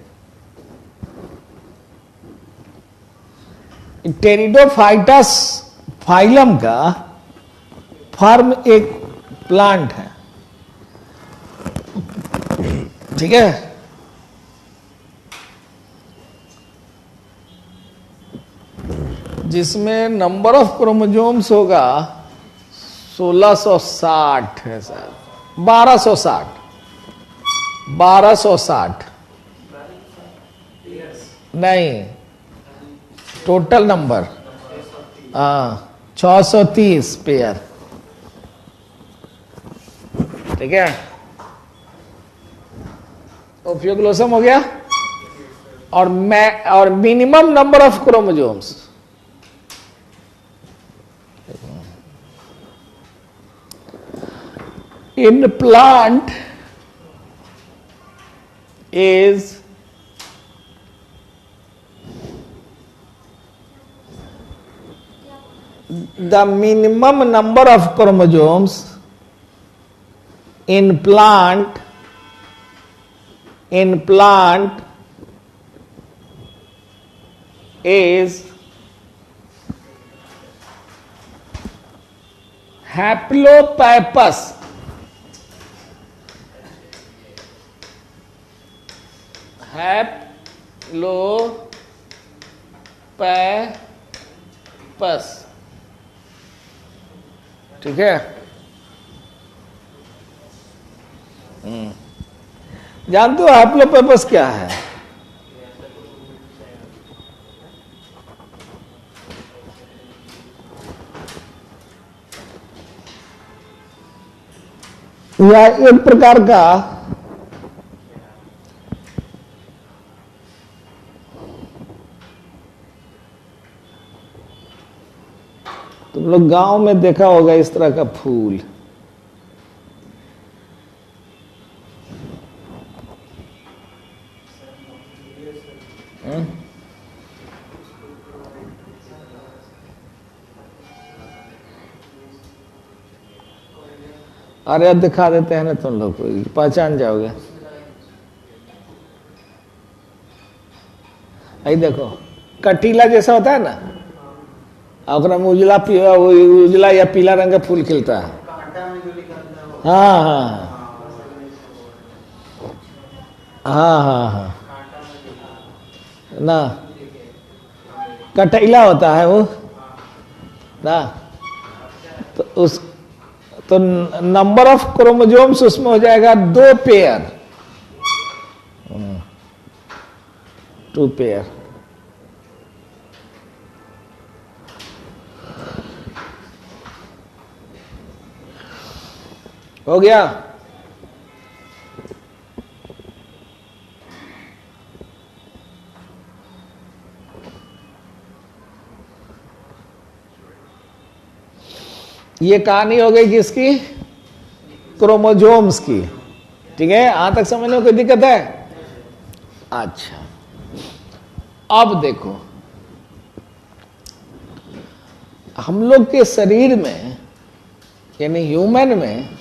टेरिडोफाइटस फाइलम का फर्म एक प्लांट है, ठीक है। जिसमें नंबर ऑफ क्रोमोसोम्स होगा 1660 है शायद, 1260 नहीं, टोटल नंबर 630 पेयर, ठीक है। ऑफियोग्लोसम हो गया। और minimum number of chromosomes, in plant is the minimum number of chromosomes in plant is haplopappus, हैप्लोपैपस, ठीक है। जानते हो हैप्लोपैपस क्या है? यह एक प्रकार का तुम लोग गांव में देखा होगा इस तरह का फूल, अरे अब दिखा देते हैं ना, तुम लोग पहचान जाओगे। आई देखो, कटीला जैसा होता है ना, और उजला या पीला रंग का फूल खिलता है। हाँ हाँ, हाँ हाँ हाँ ना, कटैला होता है वो ना, तो उस तो नंबर ऑफ क्रोमोजोम्स उसमें हो जाएगा 2 पेयर, 2 पेयर। हो गया। ये कहानी हो गई किसकी? क्रोमोजोम्स की। ठीक है, यहां तक समझने में कोई दिक्कत है? अच्छा, अब देखो, हम लोग के शरीर में यानी ह्यूमन में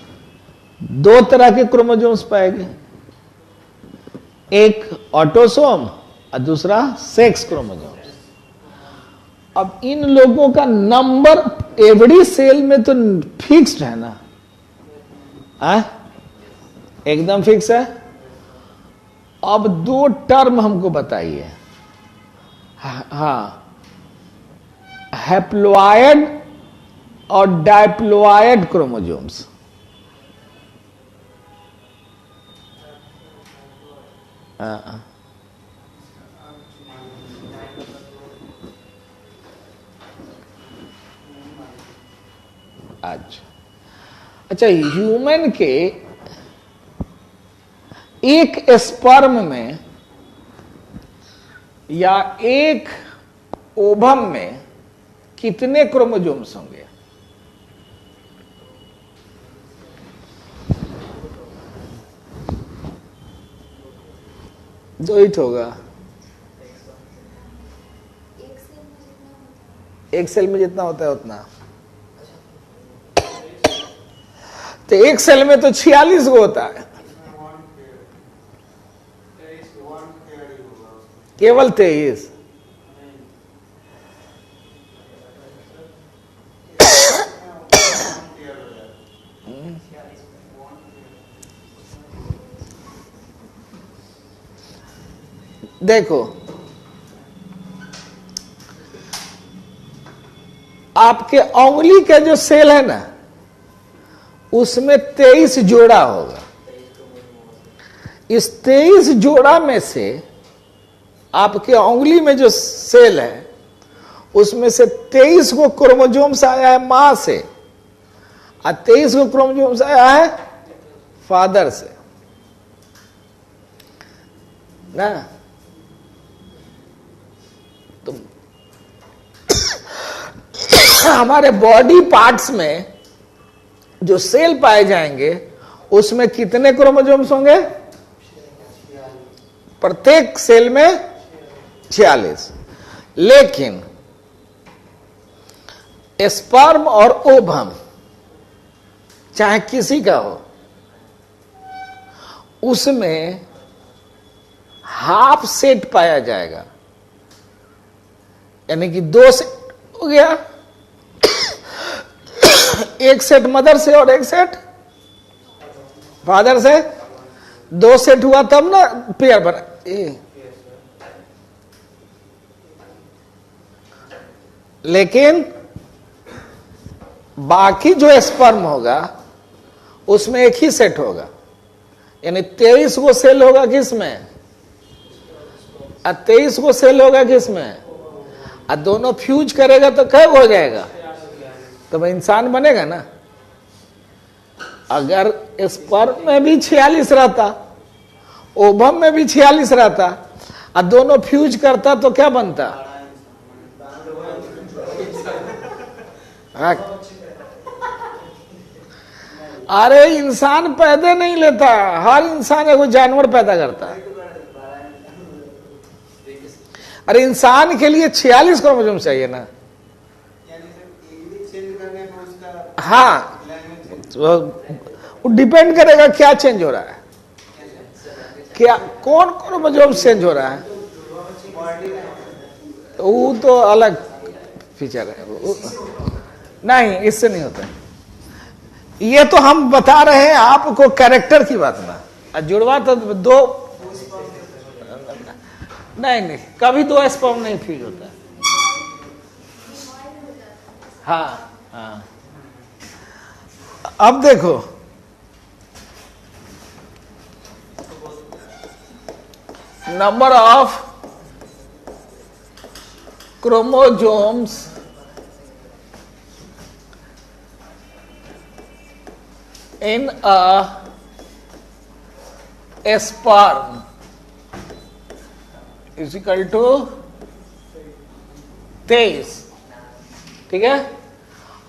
2 तरह के क्रोमोजोम्स पाए गए, एक ऑटोसोम और दूसरा सेक्स क्रोमोजोम। अब इन लोगों का नंबर एवरी सेल में तो फिक्स्ड है ना, एकदम फिक्स है। अब 2 टर्म हमको बताइए। हाँ, हैप्लॉयड और डायप्लॉयड क्रोमोजोम्स। अच्छा, ह्यूमन के एक स्पर्म में या एक ओवम में कितने क्रोमोजोम्स होंगे? दो ही तो होगा। एक सेल में जितना होता है उतना। तो एक सेल में तो 46 गो होता है, केवल 23। देखो, आपके उंगली का जो सेल है ना, उसमें 23 जोड़ा होगा। इस 23 जोड़ा में से आपके उंगली में जो सेल है उसमें से 23 को क्रोमोजोम्स आया है मां से और 23 को क्रोमोजोम्स आया है फादर से ना। तो हमारे बॉडी पार्ट्स में जो सेल पाए जाएंगे उसमें कितने क्रोमोजोम्स होंगे? प्रत्येक सेल में 46। लेकिन स्पर्म और ओवम चाहे किसी का हो, उसमें हाफ सेट पाया जाएगा, यानी कि 2 सेट हो गया, एक सेट मदर से और एक सेट फादर से, 2 सेट हुआ तब ना पेयर बना। लेकिन बाकी जो स्पर्म होगा उसमें एक ही सेट होगा, यानी 23 को सेल होगा किसमें और 23 को सेल होगा किसमें, और दोनों फ्यूज करेगा तो कब हो जाएगा? तो वह इंसान बनेगा ना। अगर स्पर्म में भी 46 रहता, ओवम में भी 46 रहता और दोनों फ्यूज करता तो क्या बनता? अरे इंसान पैदा नहीं लेता, हर इंसान एक जानवर पैदा करता है। अरे इंसान के लिए 46 क्रोमोसोम चाहिए ना। हाँ, वो डिपेंड करेगा क्या चेंज हो रहा है, क्या कौन क्रोमोसोम चेंज हो रहा है, वो तो अलग फीचर है। नहीं, इससे नहीं होता। ये तो हम बता रहे हैं आपको कैरेक्टर की बात ना। जुड़वा तो 2 नहीं नहीं, कभी दो स्पर्म नहीं फ्यूज होता। हाँ हाँ। अब देखो, number of chromosomes in a sperm is equal to 23। ठीक है,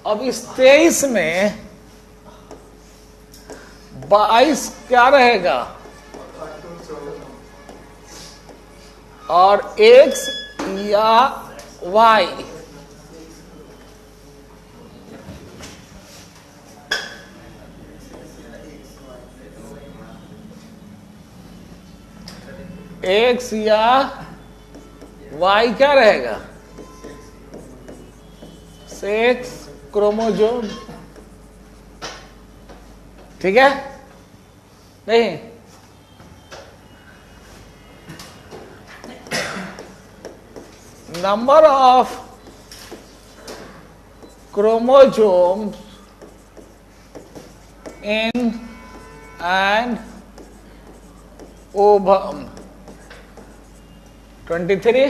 अब इस 23 में 22 क्या रहेगा और x या y, एक्स या वाई क्या रहेगा, सेक्स क्रोमोसोम। ठीक है, नहीं number of chromosomes in an ovum 23।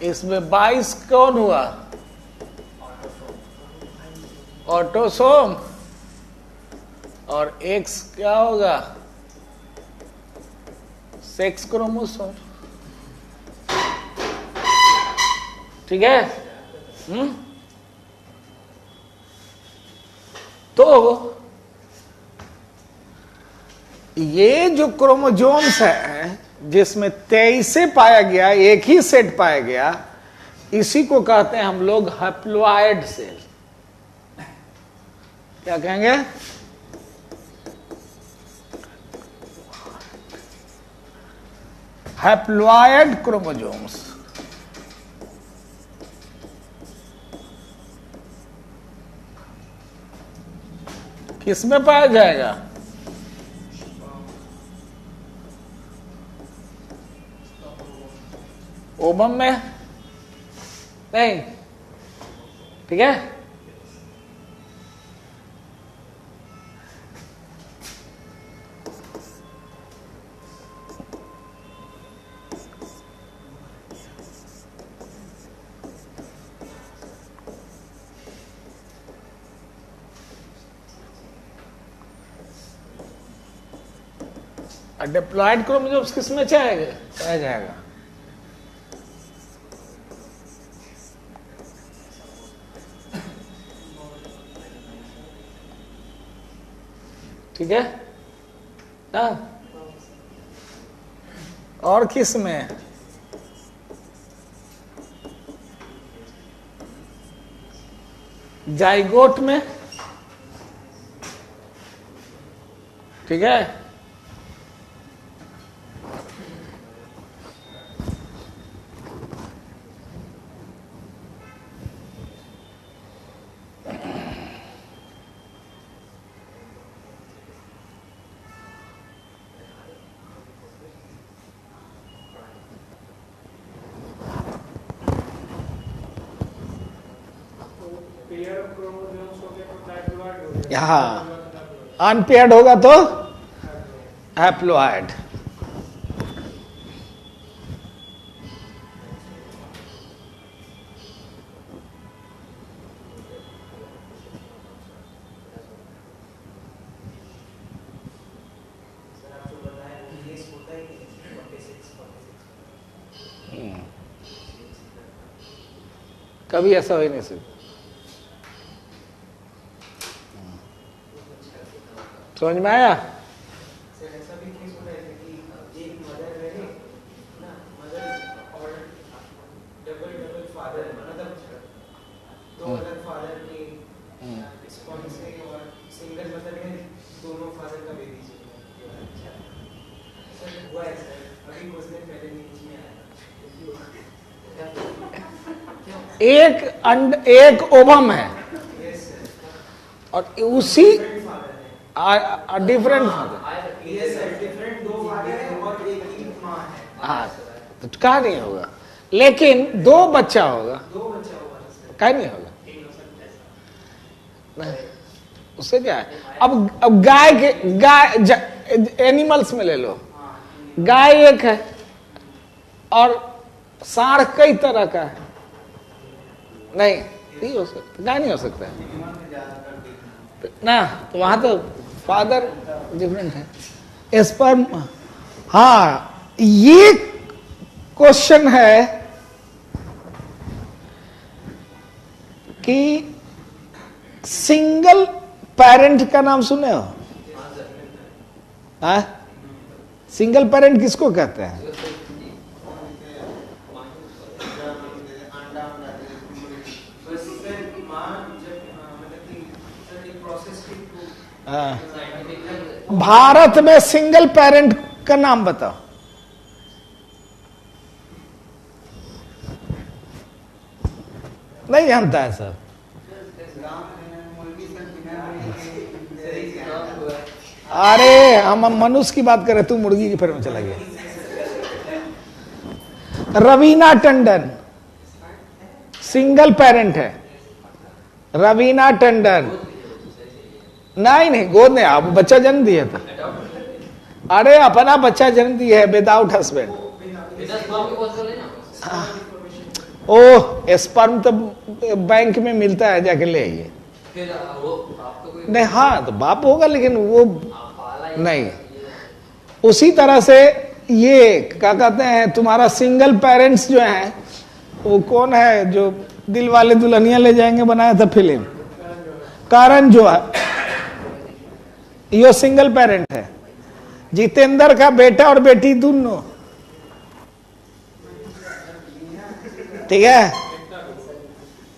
इसमें 22 कौन हुआ, ऑटोसोम, और एक्स क्या होगा, सेक्स क्रोमोसोम। ठीक है। तो ये जो क्रोमोसोम्स है जिसमें 23 से पाया गया, एक ही सेट पाया गया, इसी को कहते हैं हम लोग हैप्लॉइड सेल। क्या कहेंगे, हैप्लॉइड क्रोमोसोम्स। किसमें पाया जाएगा, ओवम में नहीं। ठीक है, डिप्लॉयड क्रोमोसोम्स किसमें पाया जाएगा, ठीक है। हाँ, और किस में, जाइगोट में। ठीक है, हाँ, अनपेयर्ड होगा तो हैप्लॉइड। कभी ऐसा हो ही नहीं सकता। समझ में आया? एक ओवम है और उसी डिफरेंट डिफरेंट दो फादर है और एक ही माँ है। हाँ, तो कहा नहीं होगा, लेकिन 2 बच्चा होगा, कहा नहीं होगा नहीं। उससे क्या है, अब गाय एनिमल्स में ले लो, गाय एक है और सांड कई तरह का है, नहीं हो सकता, गाय नहीं हो सकता ना, तो वहां तो फादर डिफरेंट है। स्पर्म, हाँ ये क्वेश्चन है कि सिंगल पेरेंट का नाम सुने हो? हाँ, सिंगल पेरेंट किसको कहते हैं? हाँ, भारत में सिंगल पेरेंट का नाम बताओ। नहीं जानता है सर। अरे हम मनुष्य की बात करें, तू मुर्गी की फिर में चला गया। रवीना टंडन सिंगल पेरेंट है, रवीना टंडन। नहीं गोद नहीं, आप बच्चा जन्म दिया था। अरे अपना बच्चा जन्म दिया है विदाउट हस्बैंड। ओह, स्पर्म तो बैंक में मिलता है, जाके ले आइए। नहीं, हाँ तो बाप होगा, लेकिन वो नहीं। उसी तरह से ये क्या कहते हैं, तुम्हारा सिंगल पेरेंट्स जो है, वो कौन है जो दिल वाले दुल्हनिया ले जाएंगे बनाया था फिल्म, करण जो है, ये सिंगल पेरेंट है। जितेंद्र का बेटा और बेटी दोनों, ठीक है।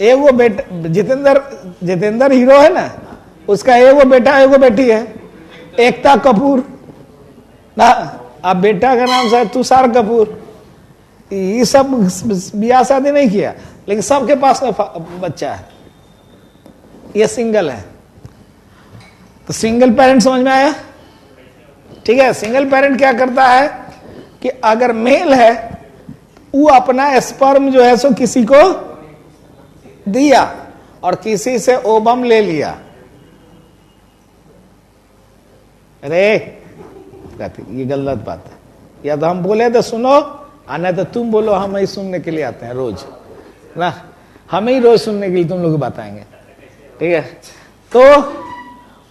एक वो बेटा, जितेंद्र हीरो है ना, उसका एक वो बेटा एक वो बेटी है, एकता कपूर ना। अब बेटा का नाम शायद तुषार कपूर। ये सब ब्याह शादी नहीं किया, लेकिन सबके पास में बच्चा है, ये सिंगल है। तो सिंगल पेरेंट समझ में आया? ठीक है। सिंगल पेरेंट क्या करता है कि अगर मेल है, वो अपना स्पर्म जो है सो किसी को दिया और किसी से ओवम ले लिया। अरे ये गलत बात है, या तो हम बोले तो सुनो, आना तो तुम बोलो, हम ही सुनने के लिए आते हैं रोज ना, हम ही रोज सुनने के लिए तुम लोग बताएंगे, ठीक है। तो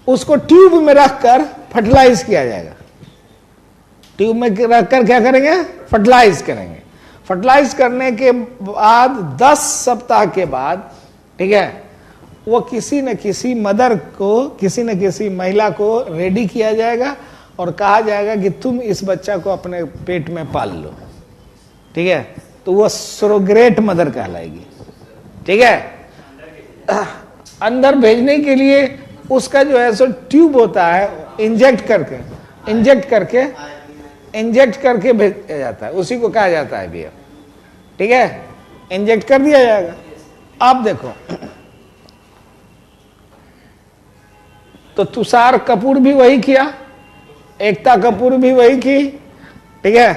उसको ट्यूब में रखकर फर्टिलाइज किया जाएगा। ट्यूब में रखकर क्या करेंगे? फर्टिलाइज करेंगे। फर्टिलाइज करने के बाद 10 सप्ताह के बाद, ठीक है, वो किसी न किसी मदर को, किसी न किसी महिला को रेडी किया जाएगा और कहा जाएगा कि तुम इस बच्चा को अपने पेट में पाल लो, ठीक है। तो वो सरोगेट मदर कहलाएगी, ठीक है। अंदर भेजने के लिए उसका जो है सो ट्यूब होता है, इंजेक्ट करके भेजा जाता है, उसी को कहा जाता है भैया, ठीक है। इंजेक्ट कर दिया जाएगा। आप देखो, तो तुषार कपूर भी वही किया, एकता कपूर भी वही की, ठीक है।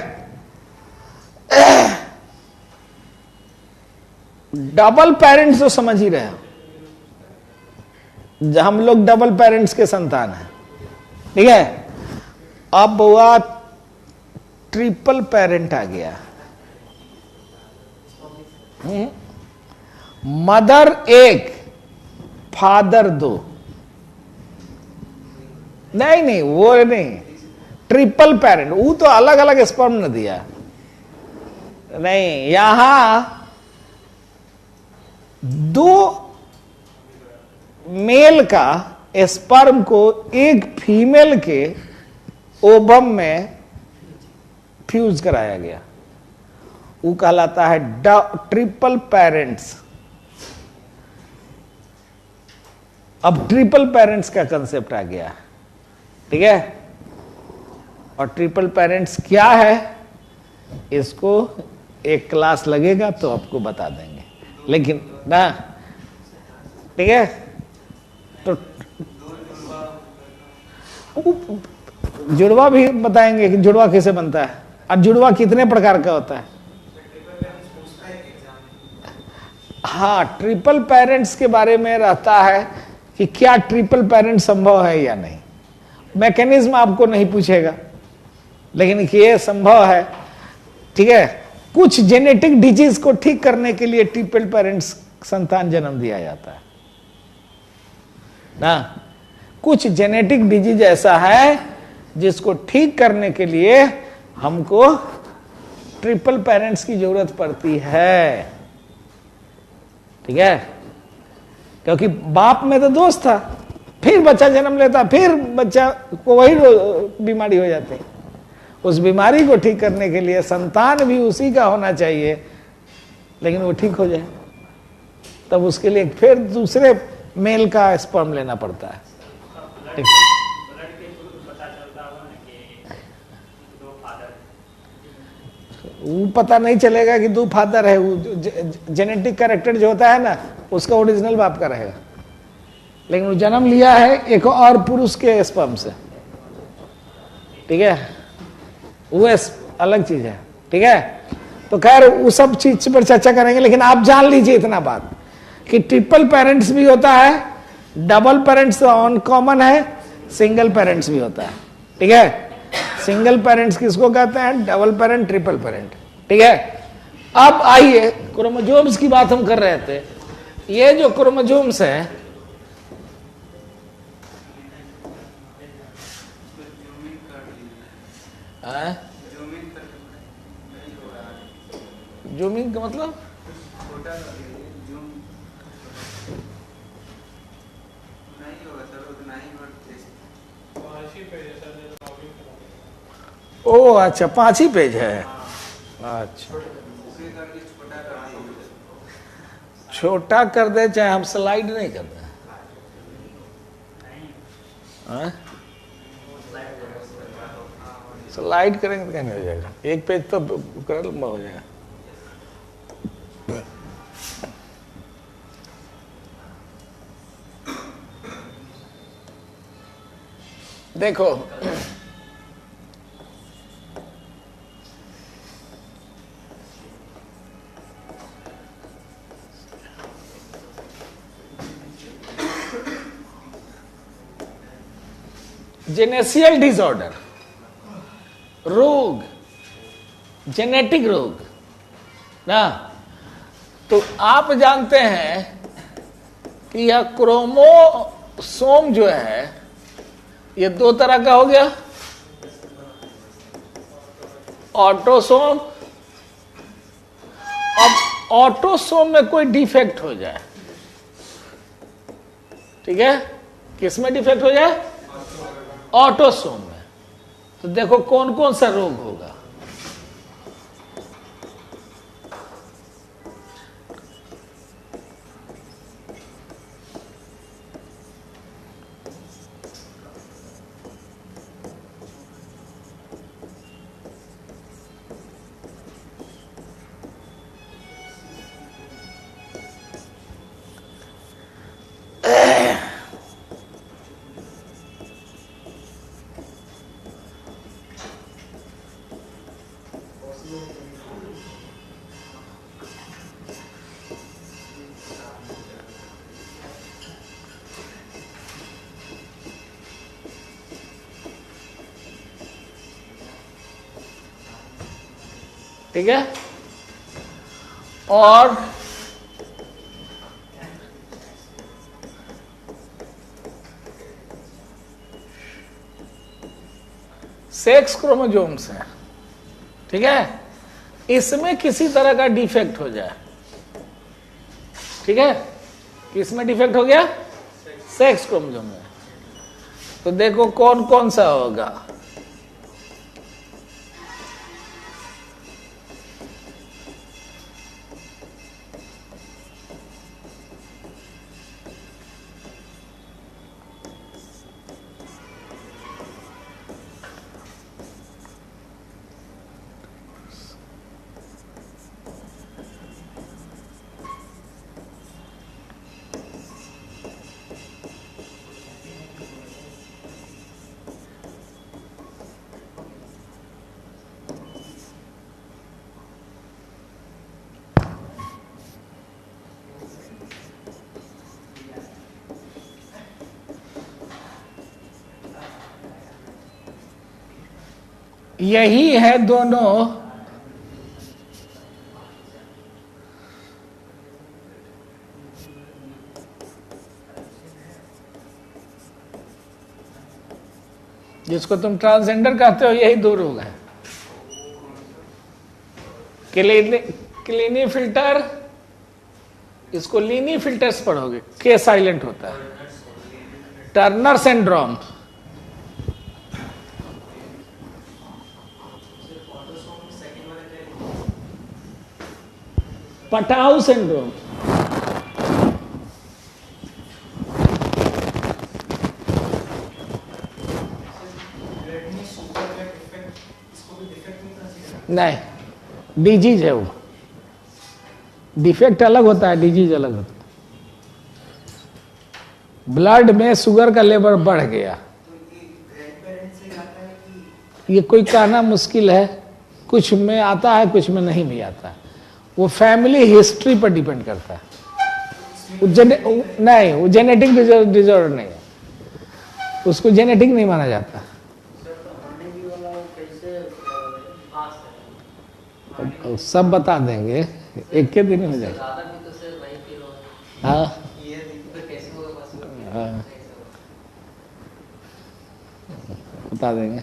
डबल पेरेंट्स तो समझ ही रहे हो, हम लोग डबल पेरेंट्स के संतान हैं, ठीक है। अब हुआ ट्रिपल पेरेंट आ गया। मदर एक, फादर 2। नहीं वो नहीं, ट्रिपल पेरेंट, वो तो अलग अलग स्पर्म न दिया, नहीं। यहां 2 मेल का स्पर्म को एक फीमेल के ओवम में फ्यूज कराया गया, वो कहलाता है ट्रिपल पेरेंट्स। अब ट्रिपल पेरेंट्स का कंसेप्ट आ गया, ठीक है। और ट्रिपल पेरेंट्स क्या है, इसको एक क्लास लगेगा तो आपको बता देंगे, लेकिन ना, ठीक है। तो जुड़वा भी बताएंगे कि जुड़वा कैसे बनता है, और जुड़वा कितने प्रकार का होता है? हाँ, ट्रिपल पेरेंट्स के बारे में रहता है कि क्या ट्रिपल पेरेंट संभव है या नहीं। मैकेनिज्म आपको नहीं पूछेगा, लेकिन ये संभव है। ठीक है, कुछ जेनेटिक डिजीज को ठीक करने के लिए ट्रिपल पेरेंट्स संतान जन्म दिया जाता है ना। कुछ जेनेटिक डिजीज ऐसा है जिसको ठीक करने के लिए हमको ट्रिपल पेरेंट्स की जरूरत पड़ती है। ठीक है, क्योंकि बाप में तो दोष था, फिर बच्चा जन्म लेता, फिर बच्चा को वही बीमारी हो जाती। उस बीमारी को ठीक करने के लिए संतान भी उसी का होना चाहिए, लेकिन वो ठीक हो जाए तब उसके लिए फिर दूसरे मेल का स्पर्म लेना पड़ता है। ठीक। वो पता नहीं चलेगा कि दो फादर है। वो जेनेटिक कैरेक्टर जो होता है ना, उसका ओरिजिनल बाप का रहेगा, लेकिन वो जन्म लिया है एक और पुरुष के स्पर्म से। ठीक है, वो अलग चीज है। ठीक है, तो खैर वो सब चीज पर चर्चा करेंगे, लेकिन आप जान लीजिए इतना बात कि ट्रिपल पेरेंट्स भी होता है, डबल पेरेंट्स ऑन कॉमन है, सिंगल पेरेंट्स भी होता है। ठीक है, सिंगल पेरेंट्स किसको कहते हैं? Double parent, triple parent. ठीक है, अब आइए क्रोमोसोम्स की बात हम कर रहे थे। ये जो क्रोमोसोम्स है, जूमिंग का मतलब ओ अच्छा, 5 ही पेज है। अच्छा, छोटा कर दे, चाहे हम स्लाइड नहीं करते। स्लाइड करेंगे तो क्या नहीं हो जाएगा, एक पेज तो लंबा हो जाएगा। देखो, जेनेसियल डिसऑर्डर, रोग, जेनेटिक रोग ना, तो आप जानते हैं कि यह क्रोमोसोम जो है ये 2 तरह का हो गया, ऑटोसोम। अब ऑटोसोम में कोई डिफेक्ट हो जाए, ठीक है, किसमें डिफेक्ट हो जाए? ऑटोसोम में। तो देखो कौन कौन सा रोग होगा। ठीक है, और सेक्स क्रोमोसोम्स है, ठीक है, इसमें किसी तरह का डिफेक्ट हो जाए, ठीक है, किसमें डिफेक्ट हो गया? सेक्स क्रोमोसोम में। तो देखो कौन कौन सा होगा। यही है दोनों जिसको तुम ट्रांसजेंडर कहते हो, यही दो रोग है। क्लीनी फिल्टर, इसको लीनी फिल्टर्स पढ़ोगे, के साइलेंट होता है। टर्नर सिंड्रोम, पटाउ सिंड्रोम, नहीं, डिजीज है वो। डिफेक्ट अलग होता है, डिजीज अलग होता है। ब्लड में शुगर का लेवल बढ़ गया, ये कोई कहना मुश्किल है। कुछ में आता है, कुछ में नहीं भी आता। वो फैमिली हिस्ट्री पर डिपेंड करता है। नहीं, वो जेनेटिक डिसऑर्डर नहीं है, उसको जेनेटिक नहीं माना जाता। सब बता देंगे, एक के दिन हो जाएगा। हाँ हाँ, बता देंगे।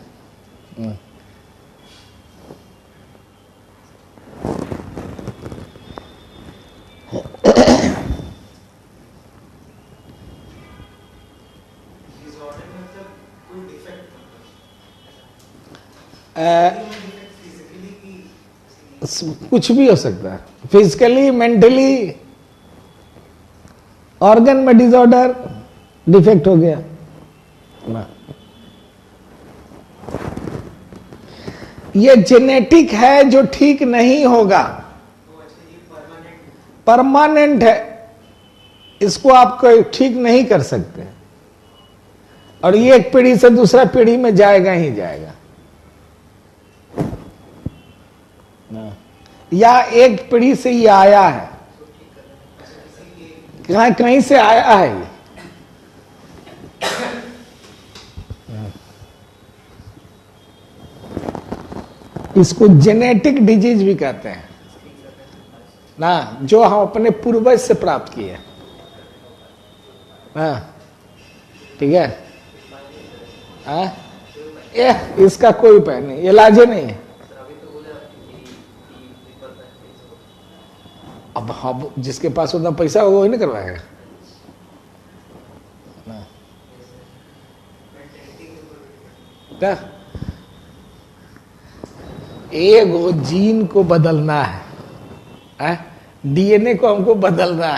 कुछ भी हो सकता है, फिजिकली, मेंटली, ऑर्गन में डिसऑर्डर, डिफेक्ट हो गया ना। ये जेनेटिक है जो ठीक नहीं होगा, परमानेंट है, इसको आप कोई ठीक नहीं कर सकते। और ये एक पीढ़ी से दूसरा पीढ़ी में जाएगा ही जाएगा, या एक पीढ़ी से ये आया है, कहीं से आया है ये। इसको जेनेटिक डिजीज भी कहते हैं ना, जो हम अपने पूर्वज से प्राप्त किए। हाँ, ठीक है। हाँ, इसका कोई उपाय नहीं, इलाज नहीं है। अब हम जिसके पास उतना पैसा होगा वही नहीं करवाएगा ना। क्या एगो जीन को बदलना है, डीएनए को हमको बदलना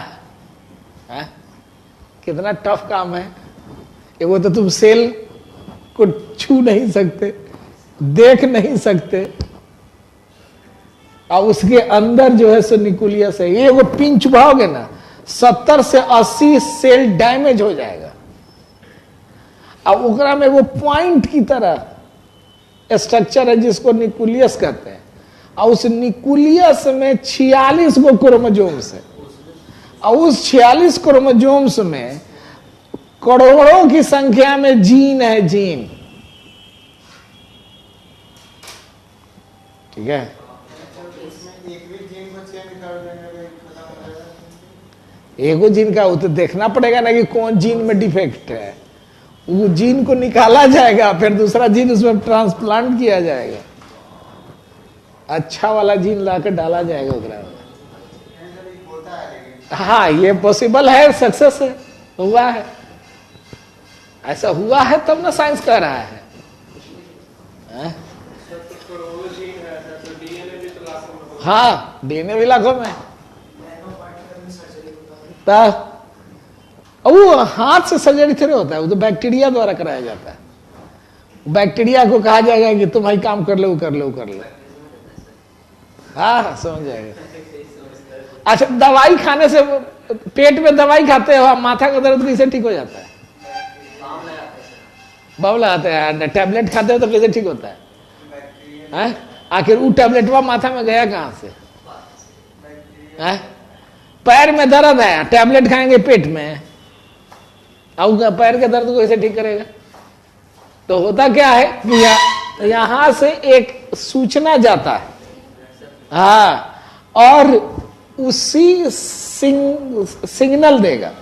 है, कितना टफ काम है। एगो तो तुम सेल को छू नहीं सकते, देख नहीं सकते, और उसके अंदर जो है सो न्यूक्लियस है। ये वो पिन चुभाओगे ना, 70 से 80 सेल डैमेज हो जाएगा। अब उकरा में वो पॉइंट की तरह स्ट्रक्चर है जिसको न्यूक्लियस कहते हैं, और उस न्यूक्लियस में 46 गो क्रोमोसोम्स है, और उस 46 क्रोमोसोम्स में करोड़ों की संख्या में जीन है, जीन। ठीक है। एगो जीन का वो तो देखना पड़ेगा ना कि कौन जीन में डिफेक्ट है, वो जीन को निकाला जाएगा, फिर दूसरा जीन उसमें ट्रांसप्लांट किया जाएगा, अच्छा वाला जीन लाकर डाला जाएगा उधर। हाँ, ये पॉसिबल है, सक्सेस है, हुआ है, ऐसा हुआ है तब ना साइंस कह रहा है। हाँ, डीएनए भी लाखों में। वो हाथ से सर्जरी थोड़ी होता है, वो तो बैक्टीरिया द्वारा कराया जाता है। बैक्टीरिया को कहा जाएगा कि तुम भाई काम कर लो, कर लो, कर लो। हाँ, समझ जाएगा। अच्छा, दवाई खाने से, पेट में दवाई खाते हो, माथा का दर्द कैसे ठीक हो जाता है? बावला आता है। टैबलेट खाते हो तो कैसे ठीक होता है? आखिर वो टैबलेट माथा में गया कहां से? पैर में दर्द है, टैबलेट खाएंगे पेट में, और पैर के दर्द को कैसे ठीक करेगा? तो होता क्या है कि तो यहां से एक सूचना जाता है, हाँ, और उसी सिग्नल देगा।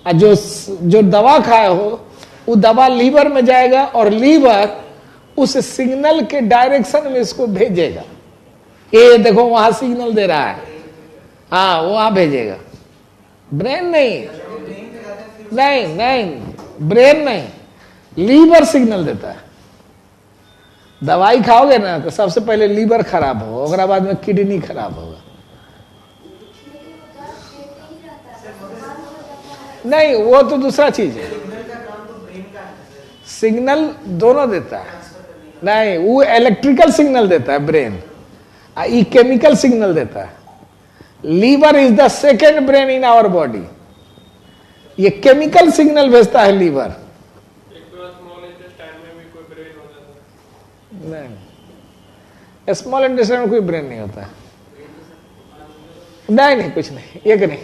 जो दवा खाए हो वो दवा लीवर में जाएगा और लीवर उस सिग्नल के डायरेक्शन में इसको भेजेगा। ये देखो वहां सिग्नल दे रहा है, हाँ वहां भेजेगा। ब्रेन नहीं, नहीं नहीं ब्रेन नहीं, लीवर सिग्नल देता है। दवाई खाओगे ना तो सबसे पहले लीवर खराब होगा, अगर बाद में किडनी खराब होगा। नहीं वो तो दूसरा चीज है, सिग्नल दोनों देता है। नहीं वो इलेक्ट्रिकल सिग्नल देता है ब्रेन, ये केमिकल सिग्नल देता है। Liver is the second brain in our body, ये केमिकल सिग्नल भेजता है लीवर। नहीं स्मॉल इंटेस्टाइन में कोई ब्रेन नहीं होता है। नहीं नहीं कुछ नहीं, एक नहीं,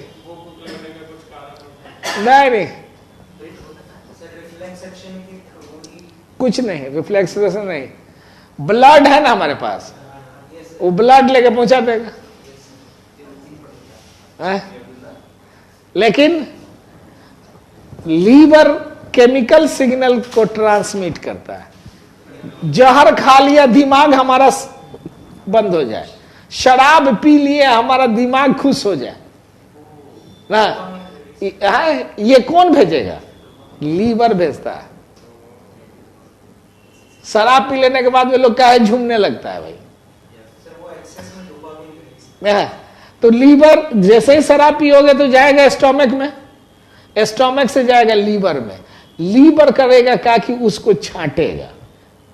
नहीं नहीं कुछ नहीं, रिफ्लेक्सेशन नहीं। ब्लड है ना हमारे पास, वो ब्लड लेके पहुंचा देगा लेकिन लीवर केमिकल सिग्नल को ट्रांसमिट करता है। जहर खा लिया दिमाग हमारा बंद हो जाए, शराब पी लिए हमारा दिमाग खुश हो जाए ना, ये कौन भेजेगा? लीवर भेजता है। शराब पी लेने के बाद में लोग क्या झूमने लगता है भाई, तो लीवर जैसे ही शराब पियोगे तो जाएगा स्टोमक में, स्टोमक से जाएगा लीवर में। लीवर करेगा क्या कि उसको छांटेगा,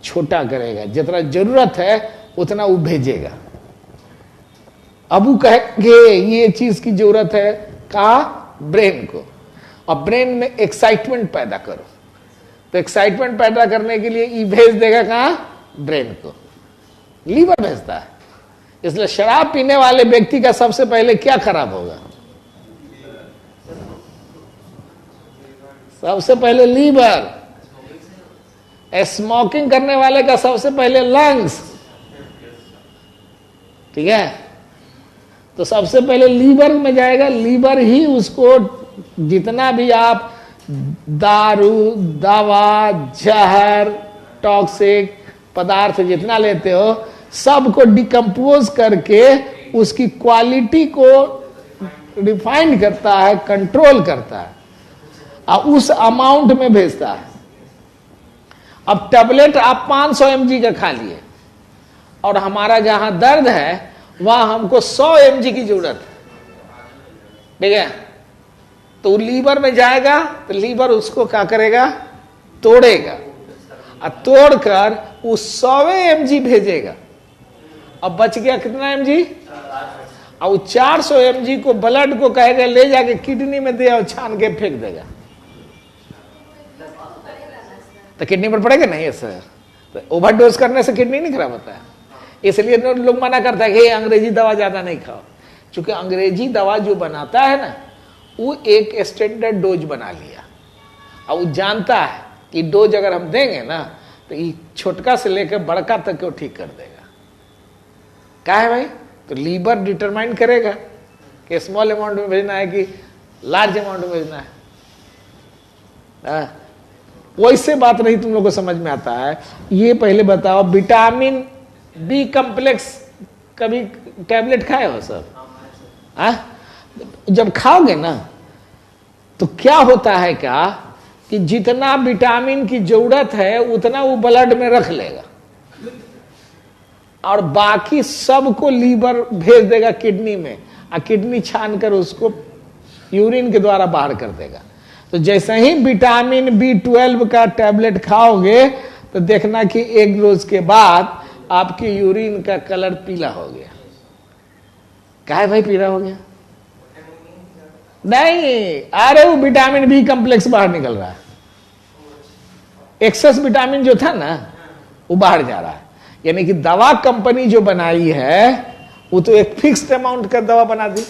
छोटा करेगा, जितना जरूरत है उतना वो भेजेगा। अब वो कहेंगे ये चीज की जरूरत है कहा ब्रेन को, और ब्रेन में एक्साइटमेंट पैदा करो, तो एक्साइटमेंट पैदा करने के लिए ये भेज देगा कहा ब्रेन को, लीवर भेजता है। इसलिए शराब पीने वाले व्यक्ति का सबसे पहले क्या खराब होगा? सबसे पहले लीवर। स्मोकिंग करने वाले का सबसे पहले लंग्स, ठीक है। तो सबसे पहले लीवर में जाएगा, लीवर ही उसको जितना भी आप दारू, दवा, जहर, टॉक्सिक पदार्थ जितना लेते हो सबको डिकम्पोज करके उसकी क्वालिटी को रिफाइंड करता है, कंट्रोल करता है और उस अमाउंट में भेजता है। अब टैबलेट आप 500 mg का खा लिए और हमारा जहां दर्द है वहां हमको 100 mg की जरूरत है, ठीक है। तो लीवर में जाएगा तो लीवर उसको क्या करेगा? तोड़ेगा और तोड़कर उस 100 mg भेजेगा। अब बच गया कितना mg? और 400 mg को ब्लड को कहेगा ले जाके किडनी में दे और छान के फेंक देगा। तो किडनी पर पड़ेगा नहीं सर, तो ओवरडोज करने से किडनी नहीं खराब होता है। इसलिए लोग मना करता है कि अंग्रेजी दवा ज्यादा नहीं खाओ, क्योंकि अंग्रेजी दवा जो बनाता है ना वो एक स्टैंडर्ड डोज बना लिया और वो जानता है कि डोज अगर हम देंगे ना तो ये छोटका से लेकर बड़का तक को ठीक कर देगा। क्या है भाई? तो लीवर डिटरमाइन करेगा कि स्मॉल अमाउंट में भेजना है कि लार्ज अमाउंट में भेजना है। वैसे बात नहीं तुम लोग को समझ में आता है। ये पहले बताओ, विटामिन बी कॉम्प्लेक्स कभी टैबलेट खाए हो सब? जब खाओगे ना तो क्या होता है क्या कि जितना विटामिन की जरूरत है उतना वो ब्लड में रख लेगा और बाकी सबको लीवर भेज देगा किडनी में, और किडनी छान कर उसको यूरिन के द्वारा बाहर कर देगा। तो जैसे ही विटामिन B12 का टैबलेट खाओगे तो देखना कि एक रोज के बाद आपकी यूरिन का कलर पीला हो गया। क्या है भाई पीला हो गया? नहीं, अरे वो विटामिन बी कॉम्प्लेक्स बाहर निकल रहा है। एक्सेस विटामिन जो था ना वो बाहर जा रहा है। यानी कि दवा कंपनी जो बनाई है वो तो एक फिक्स्ड अमाउंट का दवा बना दी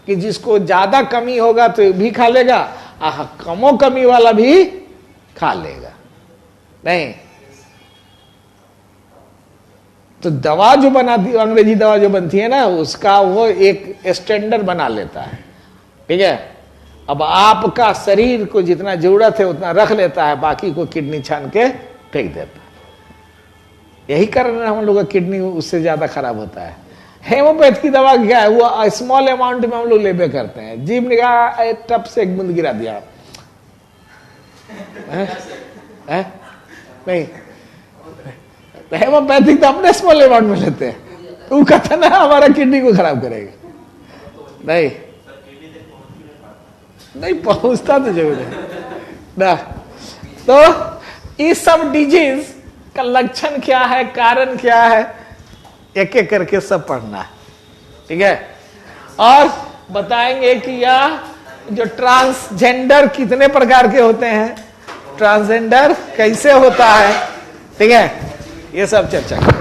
कि जिसको ज्यादा कमी होगा तो भी खा लेगा, कमो कमी वाला भी खा लेगा। नहीं, तो दवा जो बनाती, अंग्रेजी दवा जो बनती है ना, उसका वो एक स्टैंडर्ड बना लेता है, ठीक है। अब आपका शरीर को जितना जरूरत है उतना रख लेता है, बाकी को किडनी छान के फेंक देता है। यही कारण है हम लोग का किडनी उससे ज्यादा खराब होता है। हेमोपैथ की दवा क्या है, वो स्मॉल अमाउंट में हम लोग लेबे करते हैं। जीभ ने कहा टप से एक बूंद गिरा दिया, है? नहीं, हेमोपैथिक तो अपने स्मॉल अमाउंट में लेते हैं, वो कहता ना हमारा किडनी को खराब करेगा। नहीं पहुंचता तो जरूर है ना। तो इस सब डिजीज का लक्षण क्या है, कारण क्या है, एक एक करके सब पढ़ना है, ठीक है। और बताएंगे कि यह जो ट्रांसजेंडर कितने प्रकार के होते हैं, ट्रांसजेंडर कैसे होता है, ठीक है, ये सब चर्चा करें।